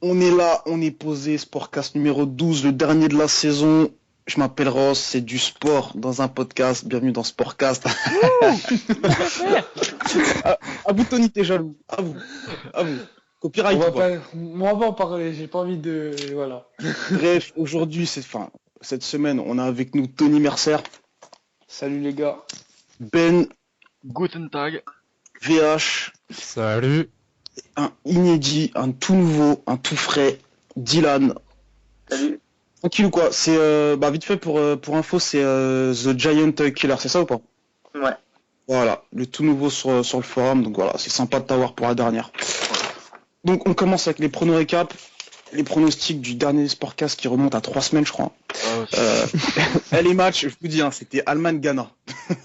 On est là, on est posé, Sportcast numéro 12, le dernier de la saison. Je m'appelle Ross, c'est du sport dans un podcast. Bienvenue dans Sportcast. À vous, Tony, t'es jaloux. À vous. Copyright ou pas? On va pas en parler, j'ai pas envie de... Voilà. Bref, aujourd'hui, cette semaine, on a avec nous Tony Mercer, Salut les gars. Ben, Guten Tag. VH, Salut. un inédit, un tout nouveau, un tout frais, Dylan. Salut. Tranquille ou quoi? C'est vite fait pour info, c'est The Giant Killer, c'est ça ou pas? Ouais. Voilà, le tout nouveau sur le forum, donc voilà, c'est sympa de t'avoir pour la dernière. Donc on commence avec les pronos récap, les pronostics du dernier Sportcast qui remonte à 3 semaines je crois. Les matchs, je vous dis, c'était Allemagne-Ghana.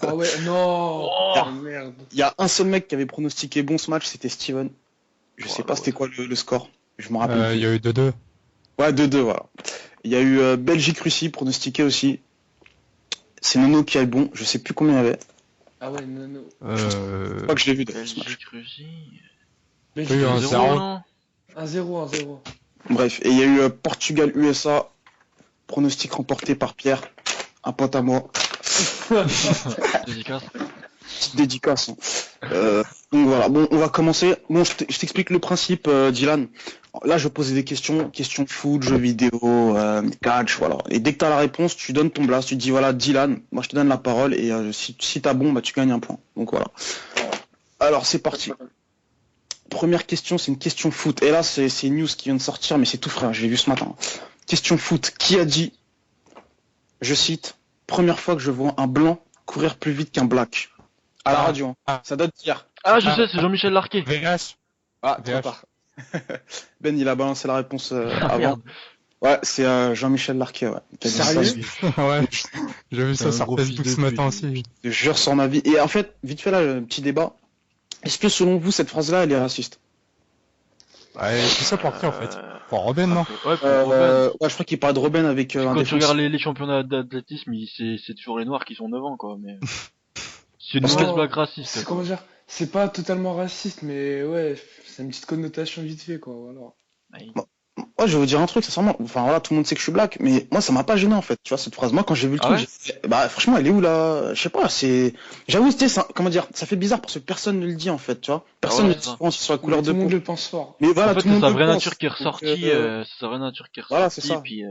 Ah ouais, non. Oh, merde. Il y a un seul mec qui avait pronostiqué bon ce match, c'était Steven. Je sais pas c'était quoi le score, je me rappelle plus. Il y a eu 2-2. Ouais, 2-2, voilà. Il y a eu Belgique-Russie, pronostiqué aussi. C'est Nono qui a eu bon, je sais plus combien il y avait. Ah ouais, non. Je crois que je l'ai vu d'ailleurs ce match. Belgique, Russie. Oui, Belgique, un 0, zéro. non 1-0. Bref, et il y a eu Portugal-USA, pronostic remporté par Pierre, un pote à moi. Dédicace. Petite dédicace. Donc voilà, bon, on va commencer. Bon, je t'explique le principe, Dylan. Là, je vais poser des questions foot, jeux vidéo, catch, voilà. Et dès que t'as la réponse, tu donnes ton blast, tu te dis voilà, Dylan, moi je te donne la parole et si t'as bon, bah tu gagnes un point. Donc voilà. Alors c'est parti. Première question, c'est une question foot. Et là, c'est une news qui vient de sortir, mais c'est tout frais, je l'ai vu ce matin. Question foot. Qui a dit, je cite, première fois que je vois un blanc courir plus vite qu'un black? À la radio, hein. Ça date d'hier. Ah, je sais, c'est Jean-Michel Larquet. VH. Ah, VH. trop tard. Ben, il a balancé la réponse avant. Merde. Ouais, c'est Jean-Michel Larquet, ouais. T'as dit Sérieux ça, Ouais. J'ai vu C'est ça un sur gros Facebook fils ce de matin pute. aussi. je jure sur ma vie. Et en fait, vite fait là, le petit débat. Est-ce que selon vous, cette phrase-là, elle est raciste? Ouais, tout ça pour qui en fait? Pour Robin, non? Ouais, pour Robben. Ouais, je crois qu'il parle de Robben avec un Quand tu défenseur. regardes les championnats d'athlétisme, c'est toujours les noirs qui sont devant, quoi. Mais c'est une Non, mauvaise blague raciste. C'est quoi. comment dire? C'est pas totalement raciste, mais ouais, c'est une petite connotation vite fait, quoi, voilà. Ouais, je vais vous dire un truc, sincèrement. Enfin voilà, tout le monde sait que je suis black, mais moi, ça m'a pas gêné en fait. Tu vois, cette phrase. Moi, quand j'ai vu le Ah truc, ouais j'ai fait, bah franchement, elle est où là? Je sais pas. J'avoue, tu sais, comment dire, ça fait bizarre parce que personne ne le dit en fait. Tu vois, personne ouais, ne c'est ça. différencie sur la couleur Tout de le monde peau. le pense fort. Mais voilà, En fait, tout le c'est monde sa le vraie pense. nature qui est Donc, ressortie. C'est sa vraie nature qui est voilà, ressortie. c'est ça. Puis,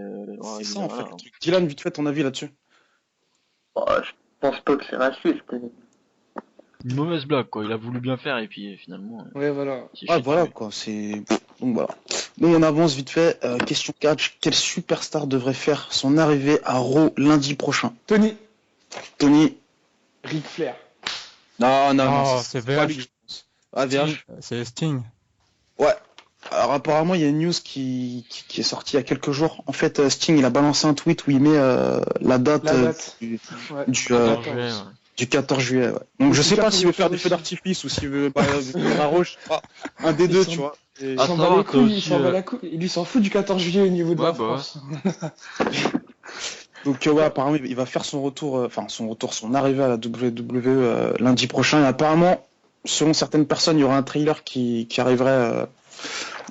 c'est ça en fait. voilà. Le truc. Dylan, vite fait ton avis là-dessus. Oh, je pense pas que c'est raciste. Une mauvaise blague, quoi. Il a voulu bien faire et puis finalement. Ouais, voilà. il s'est Ouais, chié voilà dessus. quoi. Donc voilà. Donc on avance vite fait. Question catch. Quelle superstar devrait faire son arrivée à Raw lundi prochain? Tony, Tony. Ric Flair. Non, Non, c'est c'est pas VH. lui que je pense. Ah, VH. C'est Sting. Ouais. Alors apparemment il y a une news qui est sortie il y a quelques jours. En fait Sting il a balancé un tweet où il met la date, La date. du, Ouais. du, 14 juillet, ouais. du 14 juillet. Ouais. Donc je Et sais c'est pas ça s'il veut pour faire le des feux faire d'artifice ou s'il veut faire un rouge, je sais pas. Un des Ils deux sont- tu vois. Et- Il Ah, s'en ça bat va, les t'as couilles, il aussi, s'en bat la couille. Il lui s'en fout du 14 juillet au niveau de Ouais, la bah ouais. France. Donc ouais apparemment il va faire son retour, son arrivée à la WWE lundi prochain. Et apparemment selon certaines personnes il y aura un trailer qui arriverait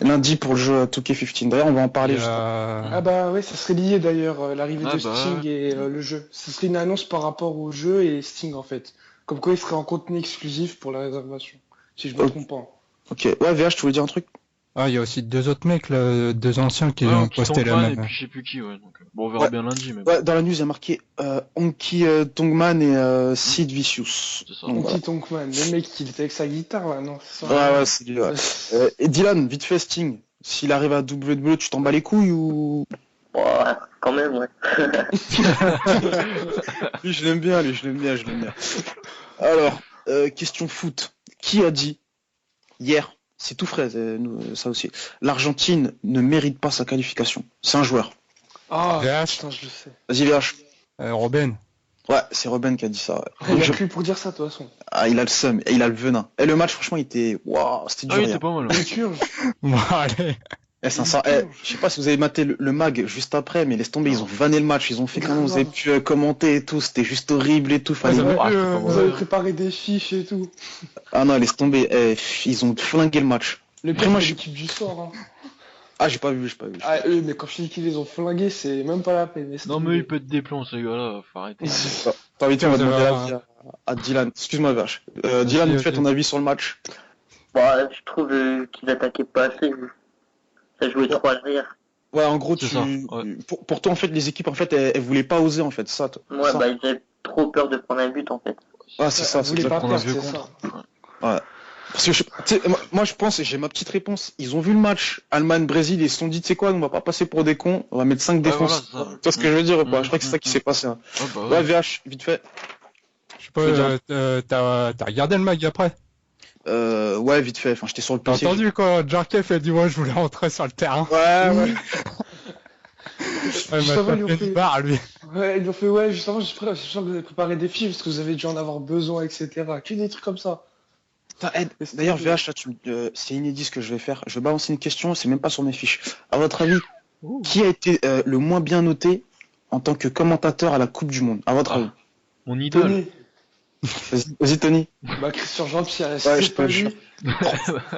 lundi pour le jeu 2K15. D'ailleurs on va en parler Il y juste après. a- Ah bah ouais, ça serait lié d'ailleurs, l'arrivée Ah de bah Sting ouais. et le jeu. Ce serait une annonce par rapport au jeu et Sting en fait. Comme quoi il serait en contenu exclusif pour la réservation. Si je me Ok. trompe pas. Ok, ouais VH tu voulais dire un truc? Ah, il y a aussi deux autres mecs, là, deux anciens qui Ouais, ont Honky posté la Tonk Man même. et puis je sais plus qui, ouais. Donc, bon, on verra Ouais. bien lundi, mais bon, Ouais, dans la news, il y a marqué Honky Tongman et Sid Vicious. c'est ça. Donc, voilà. Honky Tonk Man, le mec qui était avec sa guitare là, non, c'est ça? Ouais, c'est lui, ouais. Et Dylan, vite fait, Sting, s'il arrive à WWE, tu t'en bats les couilles ou... Ouais, quand même, ouais. Lui, je l'aime bien, je l'aime bien. Alors, question foot. Qui a dit hier, c'est tout frais, ça aussi, l'Argentine ne mérite pas sa qualification? C'est un joueur. Ah, VH. putain, je le sais. Vas-y, VH. Robin. Ouais, c'est Robben qui a dit ça. Ouais. Il Donc, a je- cru pour dire ça de toute façon. Ah, il a le seum, et il a le venin. Et le match, franchement, il était... Waouh, c'était Ah dur oui, hier. t'es pas mal. Le purge. Bon, allez. Je sais pas si vous avez maté le mag juste après, mais laisse tomber, ils ont vanné le match, ils ont fait comment vous avez pu commenter et tout, c'était juste horrible et tout, fallait... Vous avez, Ah, c'est pas vous vrai. avez préparé des fiches et tout. Ah non, laisse tomber, ils ont flingué le match. Le Après, pire, moi, c'est je- l'équipe du soir. Hein. Ah, j'ai pas vu. Ah, eux, mais quand je dis qu'ils les ont flingués, c'est même pas la peine. Non, mais il peut te déplomber, ces gars-là, faut arrêter. T'as envie de Tiens, on va vous demander avez l'avis à Dylan. Excuse-moi, Vache. Vas-y, Dylan, tu fais vas-y. ton avis sur le match? Bah, je trouve qu'ils attaquaient pas assez. Ça jouait trop à l'arrière. Ouais, en gros, C'est ça, ouais. pour toi, en fait, les équipes, en fait, elles voulaient pas oser, en fait, ça. Ouais, ça. bah, ils avaient trop peur de prendre un but, en fait. Ah, c'est ça, Vous c'est voulez pas prendre un perdre, vieux c'est contre. ça. Ouais. Parce que, tu sais, moi, je pense, et j'ai ma petite réponse, ils ont vu le match Allemagne-Brésil et ils se sont dit, tu sais quoi, on va pas passer pour des cons, on va mettre 5 défenses. voilà, c'est ça. Tu vois ce que je veux dire, ou pas? Je crois que c'est ça qui s'est passé. Hein. Ouais, bah, Ouais, VH, vite fait. Je sais pas, t'as regardé le mag après? Ouais, vite fait. Enfin, j'étais sur le T'as PC. entendu quand Djarkev a dit ouais, je voulais rentrer sur le terrain. Ouais. Ouais, il Juste m'a avant, ils ont tapé fait- une barre, lui. Ouais, ils ont fait, ouais, justement, je sens que vous avez préparé des fiches parce que vous avez dû en avoir besoin, etc. Que des trucs comme ça. Putain, Ed, d'ailleurs, VH, là, c'est inédit ce que je vais faire. Je vais balancer une question, c'est même pas sur mes fiches. À votre avis, qui a été le moins bien noté en tant que commentateur à la Coupe du Monde? À votre avis? Mon idole. Tony, Vas-y, Tony. bah, Christian Jean-Pierre, Ouais, c'est je pas te lui.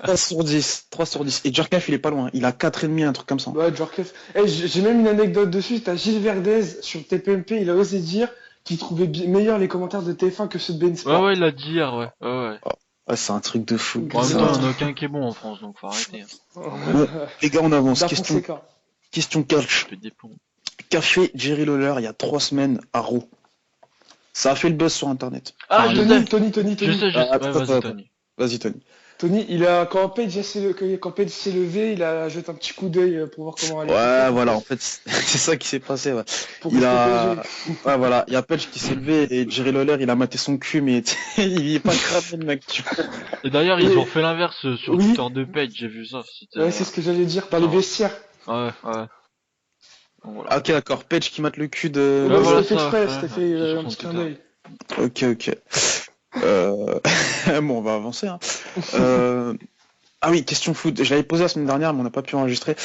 3 sur 10. 3 sur 10. Et Djarkaf, il est pas loin. Il a 4,5, un truc comme ça. Ouais, Djorkaeff. Eh, j'ai même une anecdote dessus. T'as Gilles Verdez sur TPMP, il a osé dire qu'il trouvait meilleur les commentaires de TF1 que ceux de Ben Sport. Ouais, il l'a dit hier, ouais. Ouais, c'est un truc de fou. En même C'est temps, un il y en a aucun qui est bon en France, donc faut arrêter. Bon, les gars, on avance. Da Question Fonseca. catch. Je fais des plombs. Qu'a fait Jerry Lawler il y a 3 semaines à Raw? Ça a fait le buzz sur Internet. Ah, je sais. Tony. Je sais. Ah, Ouais, attends, vas-y, attends. Tony. Vas-y, Tony. Tony, quand Page s'est levé, il a jeté un petit coup d'œil pour voir comment allait. Ouais, voilà, en fait, c'est ça qui s'est passé, ouais. Pour Il a, protéger. ouais, voilà, il y a Page qui s'est levé et Jerry Lawler, il a maté son cul, mais il est pas cramé, le mec, tu vois. Et d'ailleurs, ils Oui. ont fait l'inverse sur Oui. Twitter de Page, j'ai vu ça. C'était, Ouais, c'est ce que j'allais dire, dans les Non. vestiaires. Ouais. Donc, voilà. Ah, ok, d'accord, Page qui mate le cul de... Ouais, voilà, c'était fait ça, exprès, ouais, c'était ouais, fait c'est sur un son petit clin Twitter. d'œil. Ok. Bon, on va avancer, hein. Ah oui, question foot. Je l'avais posé la semaine dernière, mais on n'a pas pu enregistrer.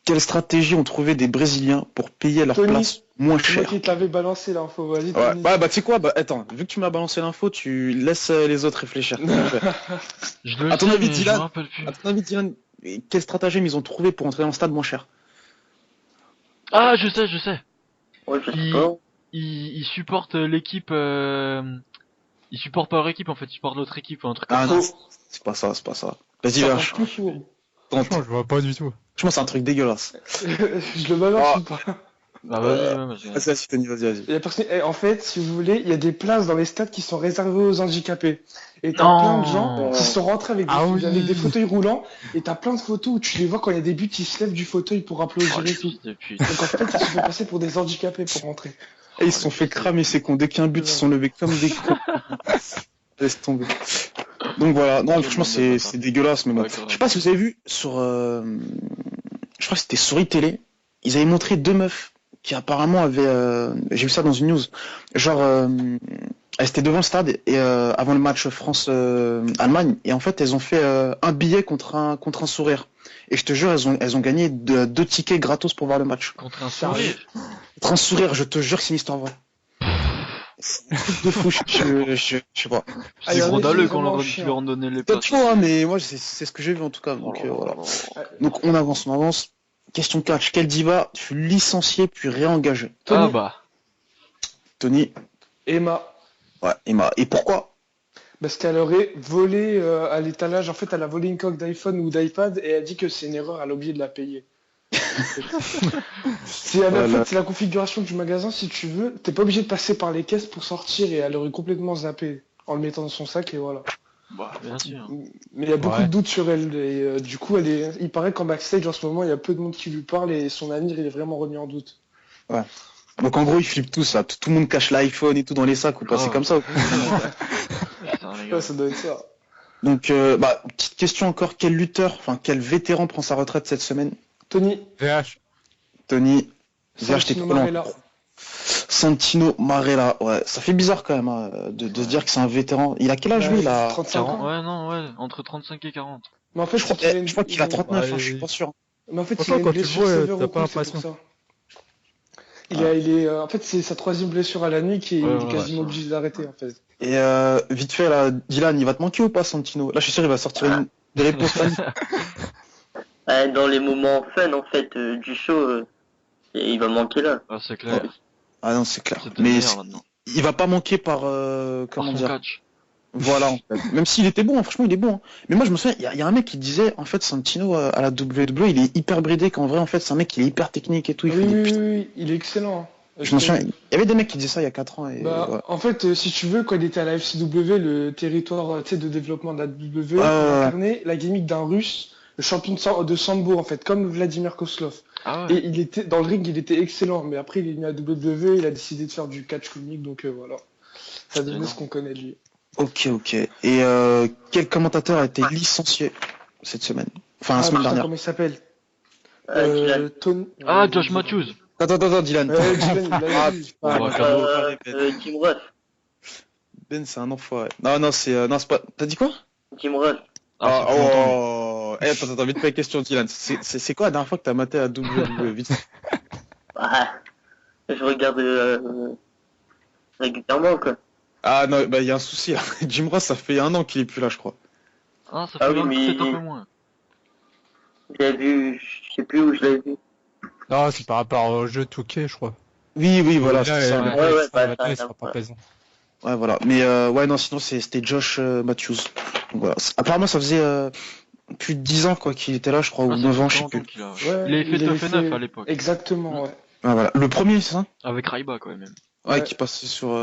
Quelle stratégie ont trouvé des Brésiliens pour payer leur Tony, place moins C'est moi cher? qui te l'avais balancé l'info, vas-y, Ouais, Tony. bah tu sais quoi, bah attends, vu que tu m'as balancé l'info, tu laisses les autres réfléchir. Je le À ton sais, avis, mais je me Dylan, rappelle plus. À ton avis, Dylan, quel stratagème ils ont trouvé pour entrer dans le stade moins cher? Ah, je sais. Ouais, je sais Il- pas. Ils supportent l'équipe. Ils supportent pas leur équipe, en fait, ils supportent l'autre équipe ou un truc Ah comme non, ça. c'est pas ça. Vas-y, Ça lâche. rend plus sourd. Franchement, je vois pas du tout. Franchement, c'est un truc dégueulasse. Je le balance Ah. ou pas? Bah, vas-y, ouais, parce que- Vas-y, Tony, vas-y. Il y a personne... En fait, si vous voulez, il y a des places dans les stades qui sont réservées aux handicapés. Et t'as Non. plein de gens qui sont rentrés avec Ah oui. avec des fauteuils roulants. Et t'as plein de photos où tu les vois quand il y a des buts, ils se lèvent du fauteuil pour applaudir Oh, et les tout. fils de pute. Donc en fait, ils se font passer pour des handicapés pour rentrer. Et ils se sont fait cramer, c'est con. Dès qu'il y a un but, ils se sont levés comme des cons. Laisse tomber. Donc voilà, non, franchement, c'est dégueulasse, mais bon. Ouais, quand même. Je sais pas si vous avez vu sur, je crois que c'était sur iTélé, ils avaient montré 2 meufs qui apparemment avaient, j'ai vu ça dans une news, genre, elles étaient devant le stade et avant le match France-Allemagne, et en fait elles ont fait un billet contre un sourire. Et je te jure, elles ont gagné 2 tickets gratos pour voir le match. Contre un sourire. Contre un sourire, je te jure que c'est une histoire vraie. C'est un truc de fou, je sais pas. Ah, C'est il y en a scandaleux qui qu'on vraiment leur chiant. leur donner les Peut-être places. pas, hein, mais moi c'est ce que j'ai vu en tout cas. Donc voilà. Donc on avance. Question catch. Quel diva fut licencié puis réengagé? Tony, Ah bah. Tony. Emma, Ouais, Emma. Et pourquoi? parce qu'elle aurait volé à l'étalage. En fait, elle a volé une coque d'iPhone ou d'iPad et elle a dit que c'est une erreur, elle a oublié de la payer. Voilà. C'est la configuration du magasin, si tu veux. T'es pas obligé de passer par les caisses pour sortir et elle aurait complètement zappé en le mettant dans son sac et voilà. Bah, bien sûr. Mais il y a beaucoup Ouais. de doutes sur elle et du coup, il paraît qu'en backstage en ce moment, il y a peu de monde qui lui parle et son avenir il est vraiment remis en doute. Donc en gros ils flippent tous là. Tout le monde cache l'iPhone et tout dans les sacs ou pas? Ah. C'est comme ça. Putain, les gars. Ouais, ça doit être ça. Donc petite question encore. Quel lutteur, enfin quel vétéran prend sa retraite cette semaine? Tony, VH. Tony. VH, t'es Santino trop lent. Marella. Santino Marella. Ouais, ça fait bizarre quand même hein, de se dire que c'est un vétéran. Il a quel âge lui là? 35 ans. Ouais, non, ouais, entre 35 et 40. Mais en fait, Je crois qu'il a 39, hein, je suis pas sûr. Mais en fait, il Franchement, a une quand tu le blessure vois, sévère t'as au pas cou, c'est pour l'impression. ça. En fait, c'est sa 3e blessure à la nuque et il est quasiment obligé d'arrêter, en fait. Et vite fait là, Dylan, il va te manquer ou pas Santino? Là je suis sûr il va sortir des réponses paniques. Dans les moments fun, en fait, du show, il va manquer là. Ah, c'est clair. Ah non, c'est clair. C'est le Mais meilleur maintenant. il va pas manquer par Par comment son dire. catch. Voilà, en fait. Même s'il était bon, hein, franchement, il est bon. Hein. Mais moi, je me souviens, il y a un mec qui disait, en fait, Santino à la WWE, il est hyper bridé, qu'en vrai, en fait, c'est un mec qui est hyper technique et tout. Il Oui, fait des oui, putains- oui, oui, il est excellent. Hein. Je m'en souviens, il y avait des mecs qui disaient ça il y a 4 ans. Et, Bah, ouais. en fait, si tu veux, quand il était à la FCW, le territoire tu sais, de développement de la WWE, il ouais. incarnait la gimmick d'un Russe, le champion de sambo, en fait, comme Vladimir Kozlov. Ah ouais. Et il était dans le ring, il était excellent, mais après, il est venu à WWE, il a décidé de faire du catch comique, donc voilà. Ça a donné ce qu'on connaît de lui. Ok. Et quel commentateur a été licencié cette semaine? Enfin, la semaine putain, dernière. comment il s'appelle Dylan. Tony. Ah, Josh Matthews. Attends, Dylan. Dylan, il l'a dit. Ah, Ouais. bah, Jim Ross. Ben, c'est un enfoiré. Non, c'est pas. T'as dit quoi? Jim Ross. Ah, c'est plus longtemps, Oh. Attends, vite fait question, Dylan. C'est quoi la dernière fois que t'as maté à WWE? Vite fait. Je regarde régulièrement, quoi. Ah non, bah il y a un souci là. Jim Ross, ça fait 1 an qu'il est plus là, je crois. Ah, ça Ah fait oui, mais- peut-être un peu moins. Je l'ai vu, je sais plus où je l'ai vu. Non, c'est par rapport au jeu Touquet, je crois. Oui, voilà, Là, c'est ça. ouais. Ouais, il bah, sera- ça, il sera pas ouais. présent. Ouais, voilà. Mais ouais, non, sinon c'était Josh Matthews. Donc, voilà. Apparemment, ça faisait plus de 10 ans quoi qu'il était là, je crois, ou Ah, ça 9 fait ans, je sais longtemps plus. qu'il a. Ouais, Il avait fait il avait Tough Enough fait- à l'époque. Exactement, ouais. Ouais, voilà. Le premier, c'est ça? Avec Ryback, ouais, même. Ouais, Ouais. qui passait sur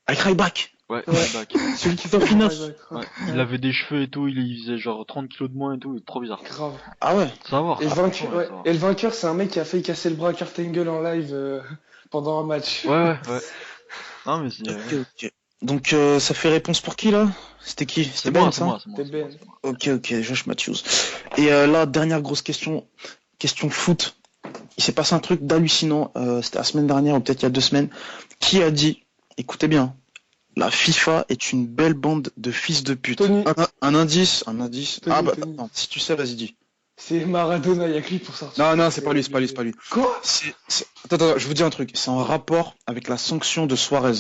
avec Ryback. Ouais, Ouais. Ryback. Celui qui fait Enough. Ouais. Il avait des cheveux et tout, il faisait genre 30 kilos de moins et tout, trop bizarre. Grave. Ah ouais. Savoir. Et le ça, vainqueur, ouais, ouais. savoir. Et le vainqueur, c'est un mec qui a failli casser le bras à Kurt Angle en live pendant un match. Ouais. Non, mais c'est. Ok. Donc ça fait réponse pour qui là? C'était qui? C'était C'est Ben, moi, ça c'est moi. C'était Ben. Ok, Josh Matthews. Et là, dernière grosse question foot. Il s'est passé un truc d'hallucinant, c'était la semaine dernière ou peut-être il y a 2 semaines. Qui a dit, écoutez bien, la FIFA est une belle bande de fils de pute. Tony. Un indice. Tony, Ah bah Tony. non, si tu sais, vas-y dis. C'est Maradona, il y a que lui pour sortir. Non, c'est pas lui. Quoi? Attends, je vous dis un truc. C'est en rapport avec la sanction de Suarez.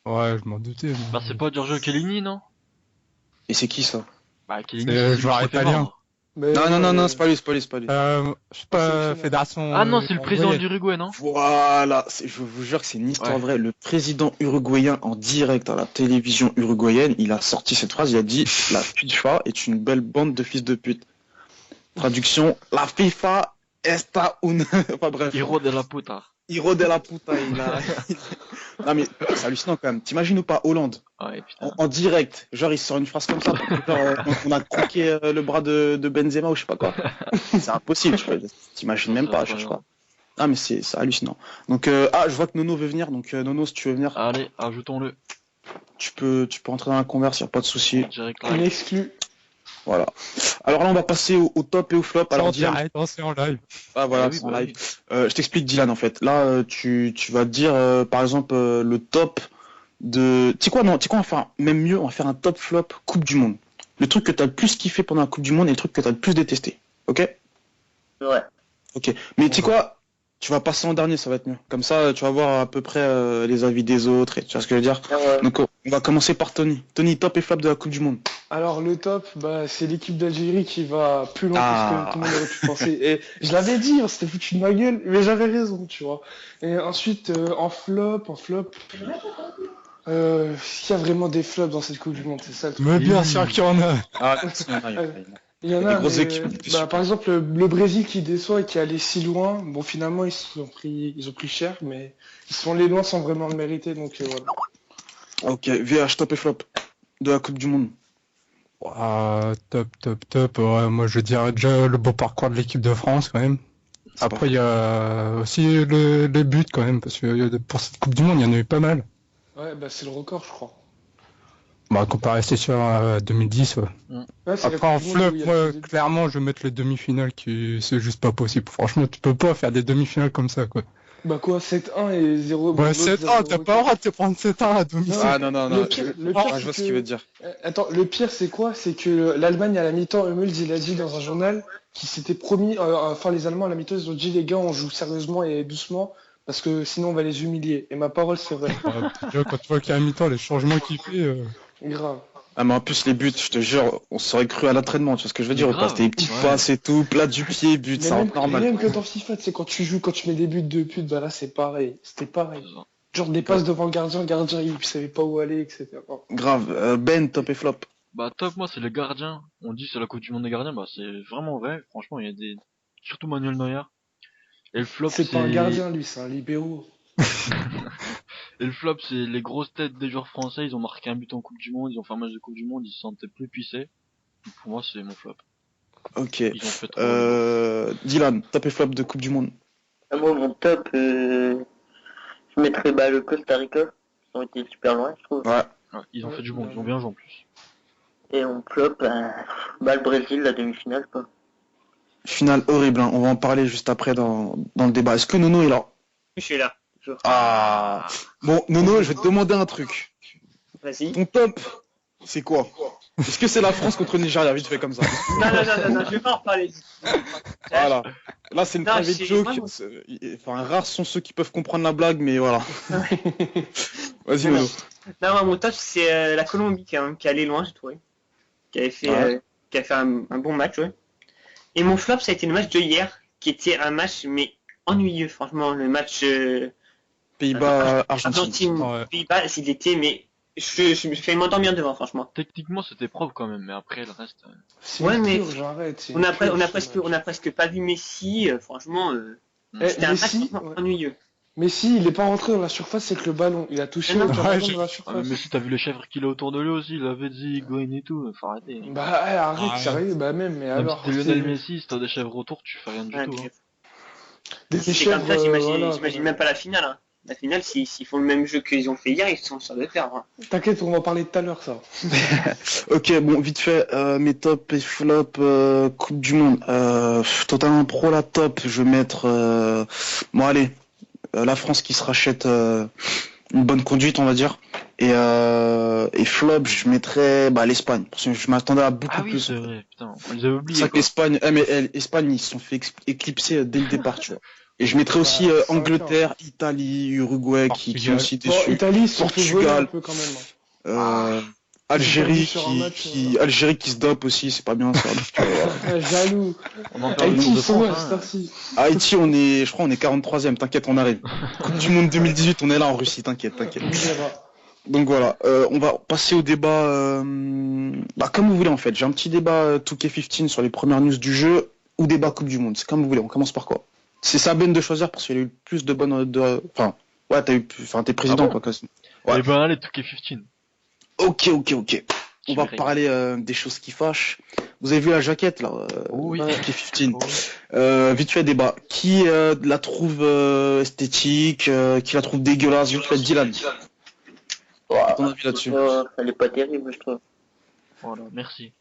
Ouais, je m'en doutais. mais- Bah, c'est pas Giorgio Chiellini, non? Et c'est qui ça? Bah, Chiellini, C'est le celui joueur qui s'est fait italien. mordre. Mais Non, c'est pas lui. Je sais pas, sélectionneur. fédération. Ah non, c'est le président uruguayenne. de l'Uruguay, non? Voilà, je vous jure que c'est une histoire Ouais. vraie. Le président uruguayen en direct à la télévision uruguayenne, il a sorti cette phrase, il a dit « La FIFA est une belle bande de fils de pute ». Traduction, la FIFA está un... Enfin bref, Hiro de la puta. Hiro de la puta. Non mais c'est hallucinant quand même. T'imagines ou pas Hollande, Ouais, putain. en direct, genre il sort une phrase comme ça, genre, on a croqué le bras de Benzema ou je sais pas quoi. C'est impossible, tu vois. T'imagines même pas, je sais pas. Ah mais c'est hallucinant. Donc je vois que Nono veut venir, donc Nono si tu veux venir, Allez, ajoutons-le. tu peux entrer dans la converse, y a pas de souci. Direct une live. exclue. Voilà. Alors là on va passer au top et au flop. C'est Alors en Dylan, direct, non, c'est en live. ah voilà, Ah oui, c'est en bah live. Je t'explique Dylan en fait. Là tu vas dire par exemple le top de. Tu sais quoi, non, tu sais quoi, on va faire même mieux, on va faire un top flop Coupe du Monde. Le truc que t'as le plus kiffé pendant la Coupe du Monde et le truc que t'as le plus détesté. Ok? Ouais. Ok. Mais tu sais quoi? Tu vas passer en dernier, ça va être mieux. Comme ça, tu vas voir à peu près les avis des autres et tu vois ce que je veux dire. Donc on va commencer par Tony. Tony, top et flop de la Coupe du Monde. Alors le top, bah, c'est l'équipe d'Algérie qui va plus loin Ah. que ce que tout le monde aurait pu penser. Et je l'avais dit, on s'était foutu de ma gueule, mais j'avais raison, tu vois. Et ensuite, en flop, est-ce qu'il y a vraiment des flops dans cette Coupe du Monde? C'est ça le truc. Mais bien sûr qu'il y en a. Ah, Il y en des a, grosses mais, équipes, c'est bah, sûr. par exemple, le Brésil qui déçoit et qui est allé si loin. Bon, finalement, ils ont pris cher, mais ils sont allés loin sans vraiment le mériter, donc voilà. Ok, VH, top et flop de la Coupe du Monde. Top. Ouais, moi, je dirais déjà le beau parcours de l'équipe de France, quand même. C'est Après, il y a aussi les buts, quand même, parce que pour cette Coupe du Monde, il y en a eu pas mal. Ouais, bah, c'est le record, je crois. Bah, comparé, c'est sûr, à 2010, ouais. Ouais, c'est la Après, en Coupe du Monde flop, où il y a moi, plus de- clairement, je vais mettre les demi-finales qui, c'est juste pas possible. Franchement, tu peux pas faire des demi-finales comme ça, quoi. Bah quoi, 7-1 et 0. Ouais, 7-1, t'as pas le droit de te prendre 7-1 à domicile. Ah non. Le pire, Ah, je vois ce qu'il veut dire. Attends, le pire c'est quoi? C'est que l'Allemagne à la mi-temps, Hummels il a dit dans un journal qu'il s'était promis, enfin les Allemands à la mi-temps ils ont dit les gars on joue sérieusement et doucement parce que sinon on va les humilier. Et ma parole c'est vrai. Déjà, quand tu vois qu'à la mi-temps, les changements qu'il fait, Grave. Ah, mais en plus, les buts, je te jure, on serait cru à l'entraînement, tu vois ce que je veux dire ou pas? Grave, C'était des petites ouais. passes et tout, plat du pied, but, Mais ça même, rentre normal. même que dans FIFA, tu sais, quand tu joues, quand tu mets des buts de pute, bah là, c'est pareil. C'était pareil. C'est ça. Genre des passes devant le gardien, il savait pas où aller, etc. Grave. Ben, top et flop. Bah top, moi c'est les gardiens. On dit c'est la Coupe du Monde des gardiens, bah c'est vraiment vrai. Franchement, il y a des... Surtout Manuel Neuer. Et le flop, C'est pas un gardien, lui, c'est un libéro. Et le flop, c'est les grosses têtes des joueurs français. Ils ont marqué un but en Coupe du Monde, ils ont fait un match de Coupe du Monde, ils se sentaient plus puissés. Donc, pour moi, c'est mon flop. Ok. Ils ont fait trop. Dylan, top et flop de Coupe du Monde. Ah, moi, mon top, je mettrais bah, le Costa Rica. Ils ont été super loin, je trouve. Ouais. Ouais, ils ont fait du bon, ils ont bien joué en plus. Et mon flop, bah, le Brésil, la demi-finale, quoi. Finale horrible, hein. On va en parler juste après dans le débat. Est-ce que Nono est là? Je suis là. Ah. Bon, Nono, je vais te demander un truc. Vas-y. Ton top, c'est quoi? Est-ce que c'est la France contre le Nigeria? Vite fait comme ça. Non, je vais pas en reparler. Voilà. Là, c'est une Non, private c'est joke. vraiment- Enfin, rares sont ceux qui peuvent comprendre la blague, mais voilà. Vas-y, Non, Nono. Non, moi, mon top, c'est la Colombie qui allait loin, j'ai trouvé. Qui avait fait, Ouais. qui a fait un bon match, ouais. Et mon flop, ça a été le match de hier, qui était un match, mais ennuyeux, franchement. Le match Pays-Bas, Argentine. Argentine, Ouais. Pays-Bas, il était, mais je me fais m'endormir devant, franchement. Techniquement, c'était propre quand même, mais après, le reste. C'est Ouais, une mais purge, j'arrête. c'est On une a, purge, ce on match. a presque pas vu Messi, franchement, Eh, c'était un match Messi, franchement ouais. ennuyeux. Messi, il est pas rentré dans la surface avec le ballon. Il a touché Non, aucun ouais, ballon je- dans la Ah, surface. mais si t'as vu les chèvres qu'il a autour de lui aussi, il avait dit Higuaín et tout, faut arrêter. Bah, arrête, Ah, sérieux, bah même, mais Même alors. si t'es Lionel c'est- Messi, si t'as des chèvres autour, tu fais rien du Ouais, tout. mais Hein. Des c'est chèvres, comme ça, j'imagine voilà, j'imagine quand même pas la finale. Hein. La finale, s'ils font le même jeu qu'ils ont fait hier, ils sont sûrs de perdre. Hein. T'inquiète, on va en parler tout à l'heure, ça. Ok, bon, vite fait, mes top et flop Coupe du Monde. Totalement pro la top, je vais mettre... Bon, allez, la France qui se rachète une bonne conduite, on va dire. Et flop, je mettrais l'Espagne. Parce que je m'attendais à beaucoup Ah oui, plus. c'est vrai, putain, on les avait C'est oubliés. ça que Quoi. l'Espagne... l'Espagne, ils se sont fait éclipser dès le départ, tu vois. Et je mettrais aussi Bah, c'est Angleterre, Italie, Uruguay qui ont Portugal. aussi Bon, déçu. Italie, ils se sont fait voler Portugal. un peu quand même. Hein. Euh, Ils ont Algérie perdu sur un match, Algérie qui se dope aussi, c'est pas bien ça. Donc, Jaloux. On en parle Haïti, de ils sont où à France, cette hein. heure-ci? Haïti, je crois on est 43e, t'inquiète, on arrive. Coupe du Monde 2018, on est là en Russie, t'inquiète. On verra. Donc voilà, on va passer au débat, comme vous voulez en fait. J'ai un petit débat 2K15 sur les premières news du jeu, ou débat Coupe du Monde, c'est comme vous voulez, on commence par quoi? C'est Sabine de choisir parce qu'il a eu plus de bonnes... Enfin, ouais, t'es président Ah bon quoi, Cosme. Ouais. Eh ben allez, 2K15. Ok. On Je va verrai. parler des choses qui fâchent. Vous avez vu la jaquette là, Oui. 2K15. Vite fait débat. Qui la trouve esthétique, qui la trouve dégueulasse? Vite fait Dylan. Ton avis là-dessus? Elle est pas terrible, je trouve. Voilà, merci.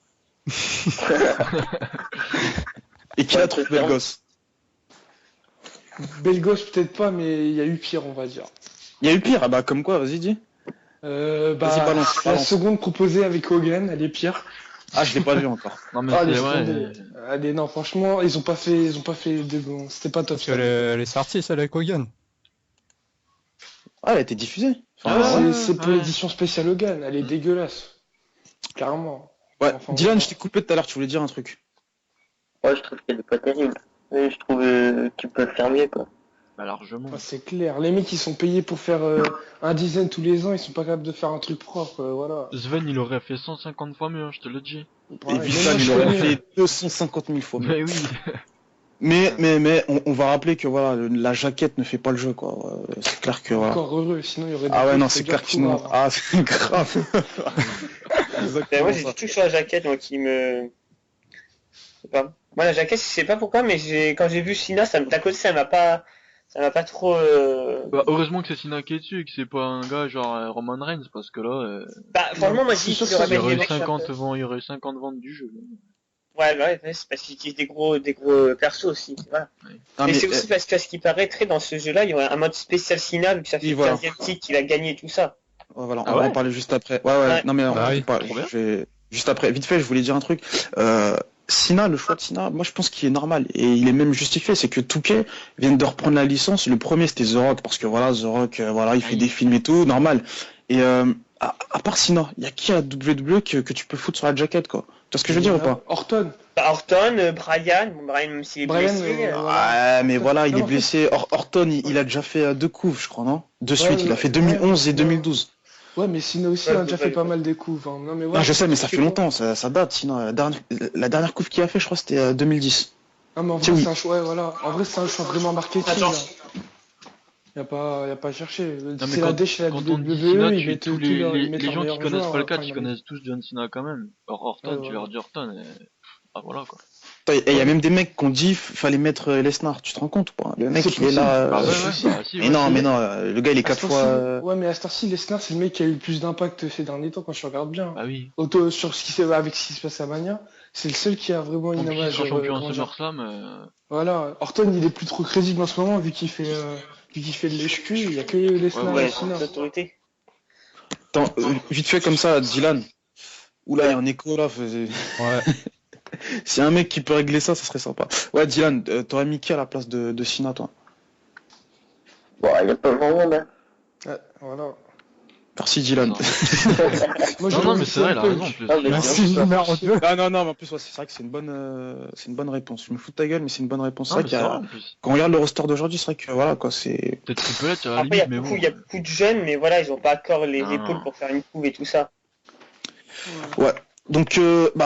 Et qui la trouve belle gosse? Belle gosse, peut-être pas, mais il y a eu pire, on va dire. Il y a eu pire, comme quoi, vas-y dis. Vas-y, balance. La seconde proposée avec Hogan, elle est pire. Ah, je l'ai pas vu encore. Non mais Ah, c'est vrai. allez, non, franchement, ils ont pas fait de bon. C'était pas top. Parce qu'elle est sortie, celle avec Hogan. Ah, elle a été diffusée. Ah, Enfin, c'est pour ouais. l'édition spéciale Hogan, elle est dégueulasse. Clairement. ouais. Enfin, Dylan, voilà. je t'ai coupé tout à l'heure, tu voulais dire un truc. Ouais, je trouve qu'elle est pas terrible. Mais je trouve qu'ils peuvent faire mieux, quoi. Bah largement. Ah, c'est clair. Les mecs, ils sont payés pour faire un design tous les ans, ils sont pas capables de faire un truc propre, voilà. Sven il aurait fait 150 fois mieux, hein, je te le dis. Et Ouais, Vital, même il moi, aurait je connais. fait 250 000 fois. Mais oui. Mais on va rappeler que voilà, la jaquette ne fait pas le jeu quoi. C'est clair que voilà. Encore heureux, sinon il y aurait des Ah ouais trucs non, qui c'est seraient clair déjà que sinon. trop graves. Ah c'est grave. Ben, Exactement moi, ça. j'ai tout sur la jaquette, moi, qui me... Je sais pas. Moi, la jaquette, je sais pas pourquoi, mais quand j'ai vu Sina, d'un côté, ça m'a pas trop... Bah heureusement que c'est Sina qui est dessus et que c'est pas un gars genre Roman Reigns parce que là Bah, franchement, moi, Je je suis dis sûr qu'il que aurait il y bien aurait eu des mecs un 50 peu- ventes, il y aurait eu 50 ventes du jeu. Ouais, c'est parce qu'ils utilisent des gros persos aussi, voilà. Ah, mais mais, c'est aussi parce qu'à ce qui paraîtrait, dans ce jeu-là, il y aurait un mode spécial Sina, vu que ça fait Oui, le voilà. 15e titre qu'il a gagné et tout ça. voilà, Ah on va ouais en parler juste après. Ouais. Ouais. Non mais on Ah va oui. pas- Trop bien. je vais juste après. Vite fait, je voulais dire un truc. Sina, le choix de Sina, moi je pense qu'il est normal et il est même justifié. C'est que 2K viennent de reprendre la licence. Le premier c'était The Rock parce que voilà The Rock, voilà il fait Oui. des films et tout, normal. Et à part Sina, il y a qui à WWE que tu peux foutre sur la jaquette, quoi. Tu vois ce que je veux dire ou pas? Orton. Bah, Orton, Brian, bon, Brian, même s'il est Brian, blessé. Ouais, mais voilà, il Non, est en fait- blessé. Orton, il a déjà fait 2 coups, je crois, non? De Ouais, suite, il a fait 2011 et ouais. 2012. Ouais, mais Cena aussi Ouais, a déjà ouais, fait pas ouais. mal des coups. Enfin, non, mais Non, voilà, je sais, mais c'est ça fait quoi. longtemps, ça date, sinon la dernière coupe qu'il a fait, je crois, c'était 2010. Non, mais en Tu sais, vrai, oui. c'est un choix, ouais, voilà. En vrai, c'est un choix vraiment marketing. Attends. Là. Y a pas à chercher. Non, mais C'est la dé chez la quand on dit WWE, Cena, ils mettent tous tous leurs les ils mettent les leurs gens qui meilleurs connaissent joueurs. pas le catch, enfin, ils connaissent tous John Cena quand même. Or Orton, Ouais, tu leur dis Orton et... Ah voilà quoi. Et il y a même des mecs qui ont dit fallait mettre Lesnar, tu te rends compte ou pas? Le mec, C'est il est là. Bah ouais, c'est ouais, possible. bah si, Mais ouais. non, le gars, il est À 4 cette fois. heure-ci- Ouais, mais à cette heure-ci, Lesnar, c'est le mec qui a eu le plus d'impact ces derniers temps quand je regarde bien. Bah oui. Sur ce qui s'est avec ce qui se passe à Mania, c'est le seul qui a vraiment une En plus, il image. sera champion en comment dire. SummerSlam. Voilà, Orton, il est plus trop crédible en ce moment vu qu'il fait le lèche-cul. Il y a que Lesnar Ouais, et Ouais, Cena. l'autorité. Attends, vite fait comme ça, Dylan. Oula, il y a un écho là. Ouais. S'il y a un mec qui peut régler ça, ça serait sympa. Ouais, Dylan, t'aurais mis qui à la place de Sina, toi? Bon, il n'y a pas grand monde, hein. Ouais, voilà. Merci, Dylan. Moi, Non, j'aurais non, mis mais c'est vrai, il a CM raison en Punk. plus. Ah, mais Merci, bien sûr. numéro 2. Non, mais en plus, ouais, c'est vrai que c'est une bonne réponse. Je me fous de ta gueule, mais c'est une bonne réponse. Non, C'est mais vrai c'est qu'il y vrai a- en plus. Quand on regarde le roster d'aujourd'hui, c'est vrai que voilà, quoi, c'est. Peut-être Triple H à la Après, il y a limite, mais beaucoup, bon. il y a beaucoup de jeunes, mais voilà, ils ont pas encore les Non. épaules pour faire une couve et tout ça. Ouais. Donc,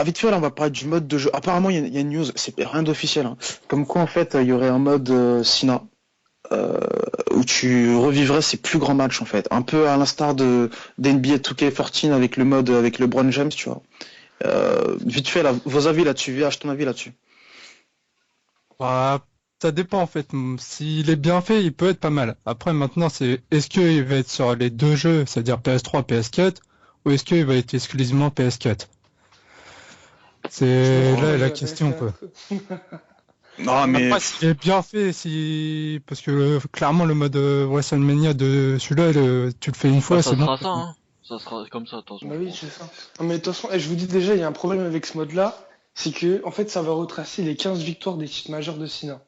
vite fait, là, on va parler du mode de jeu. Apparemment, il y a une news, c'est rien d'officiel, hein. Comme quoi, en fait, il y aurait un mode Sina, où tu revivrais ses plus grands matchs, en fait. Un peu à l'instar d'NBA 2K14 avec le mode avec LeBron James, tu vois. Vite fait, là, vos avis là-dessus, VH, ton avis là-dessus. Bah, ça dépend en fait. S'il est bien fait, il peut être pas mal. Après, maintenant, c'est est-ce qu'il va être sur les deux jeux, c'est-à-dire PS3, PS4, ou est-ce qu'il va être exclusivement PS4? C'est là la question, quoi. Non, mais. Après, s'il est bien fait, parce que clairement, le mode WrestleMania de celui-là, tu le fais une fois, Bah, ça c'est bon. sera ça, hein. Ça sera comme ça, attention. Bah oui, c'est ça. Non, mais de toute façon, je vous dis déjà, il y a un problème avec ce mode-là, c'est que en fait, ça va retracer les 15 victoires des titres majeurs de Cena.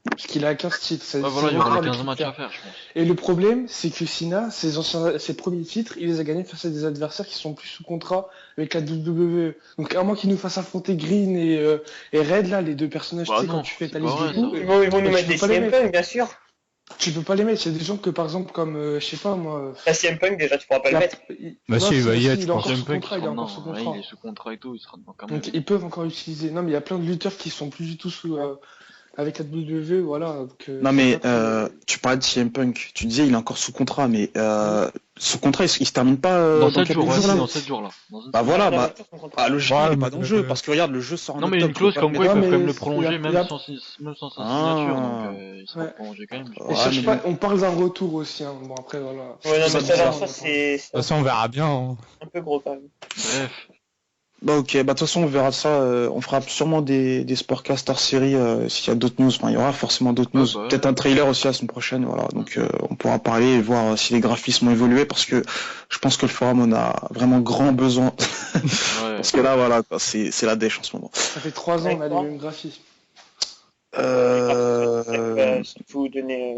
Parce qu'il a 15 titres. Ouais, voilà, il y aura les 15 matchs à faire, je pense. Et le problème, c'est que Cena, ses premiers titres, il les a gagnés face à des adversaires qui sont plus sous contrat avec la WWE. Donc, à moins qu'il nous fasse affronter Green et Red, là, les deux personnages, Bah tu sais, non, quand tu fais ta c'est liste pas de vrai, coups, ça. Ils vont nous tu mettre peux des pas les CM mettre. Punk, bien sûr. Tu peux pas les mettre. Il y a des gens que, par exemple, comme, je sais pas, moi, La CM Punk, déjà, tu pourras pas le mettre. Bah si, il va y être, il je est pense. encore sous Jump Punk, contrat, il est encore sous ouais, contrat. il est sous contrat et tout, il sera dedans quand même. Donc ils peuvent encore utiliser. Non mais il y a plein de lutteurs qui sont plus du tout sous avec la WWE, voilà. Donc, Non, mais c'est pas tu parlais de CM Punk. Tu disais il est encore sous contrat, mais sous contrat, il se termine pas Dans dans 7 quelques jours, ouais, jours, c'est là. dans 7 jours là. Bah voilà, Non, bah. mais son contrat. Logiquement, Ouais, il est pas mais dans le jeu, parce que regarde, le jeu sort en Non, mais il y a une octobre. clause comme quoi ils Non, peuvent quand même mais le prolonger il y a- même sans sa signature, donc il sera Ouais. prolongé quand même. je Et pense. cherche mais pas, bon. on parle d'un retour aussi. Hein. Bon après voilà. Ouais, non, mais ça, bizarre. alors, ça, c'est De toute façon, on verra bien, hein. un peu gros quand même. Bref. Bah ok, bah de toute façon on verra ça, on fera sûrement des sportcasts hors série s'il y a d'autres news, enfin il y aura forcément d'autres news, bah ouais. peut-être un trailer aussi la semaine prochaine, voilà, donc on pourra parler et voir si les graphismes ont évolué parce que je pense que le forum en a vraiment grand besoin, Ouais. parce que là voilà, quoi, c'est la dèche en ce moment. Ça fait 3 ans on a les mêmes graphismes. Ça vous donner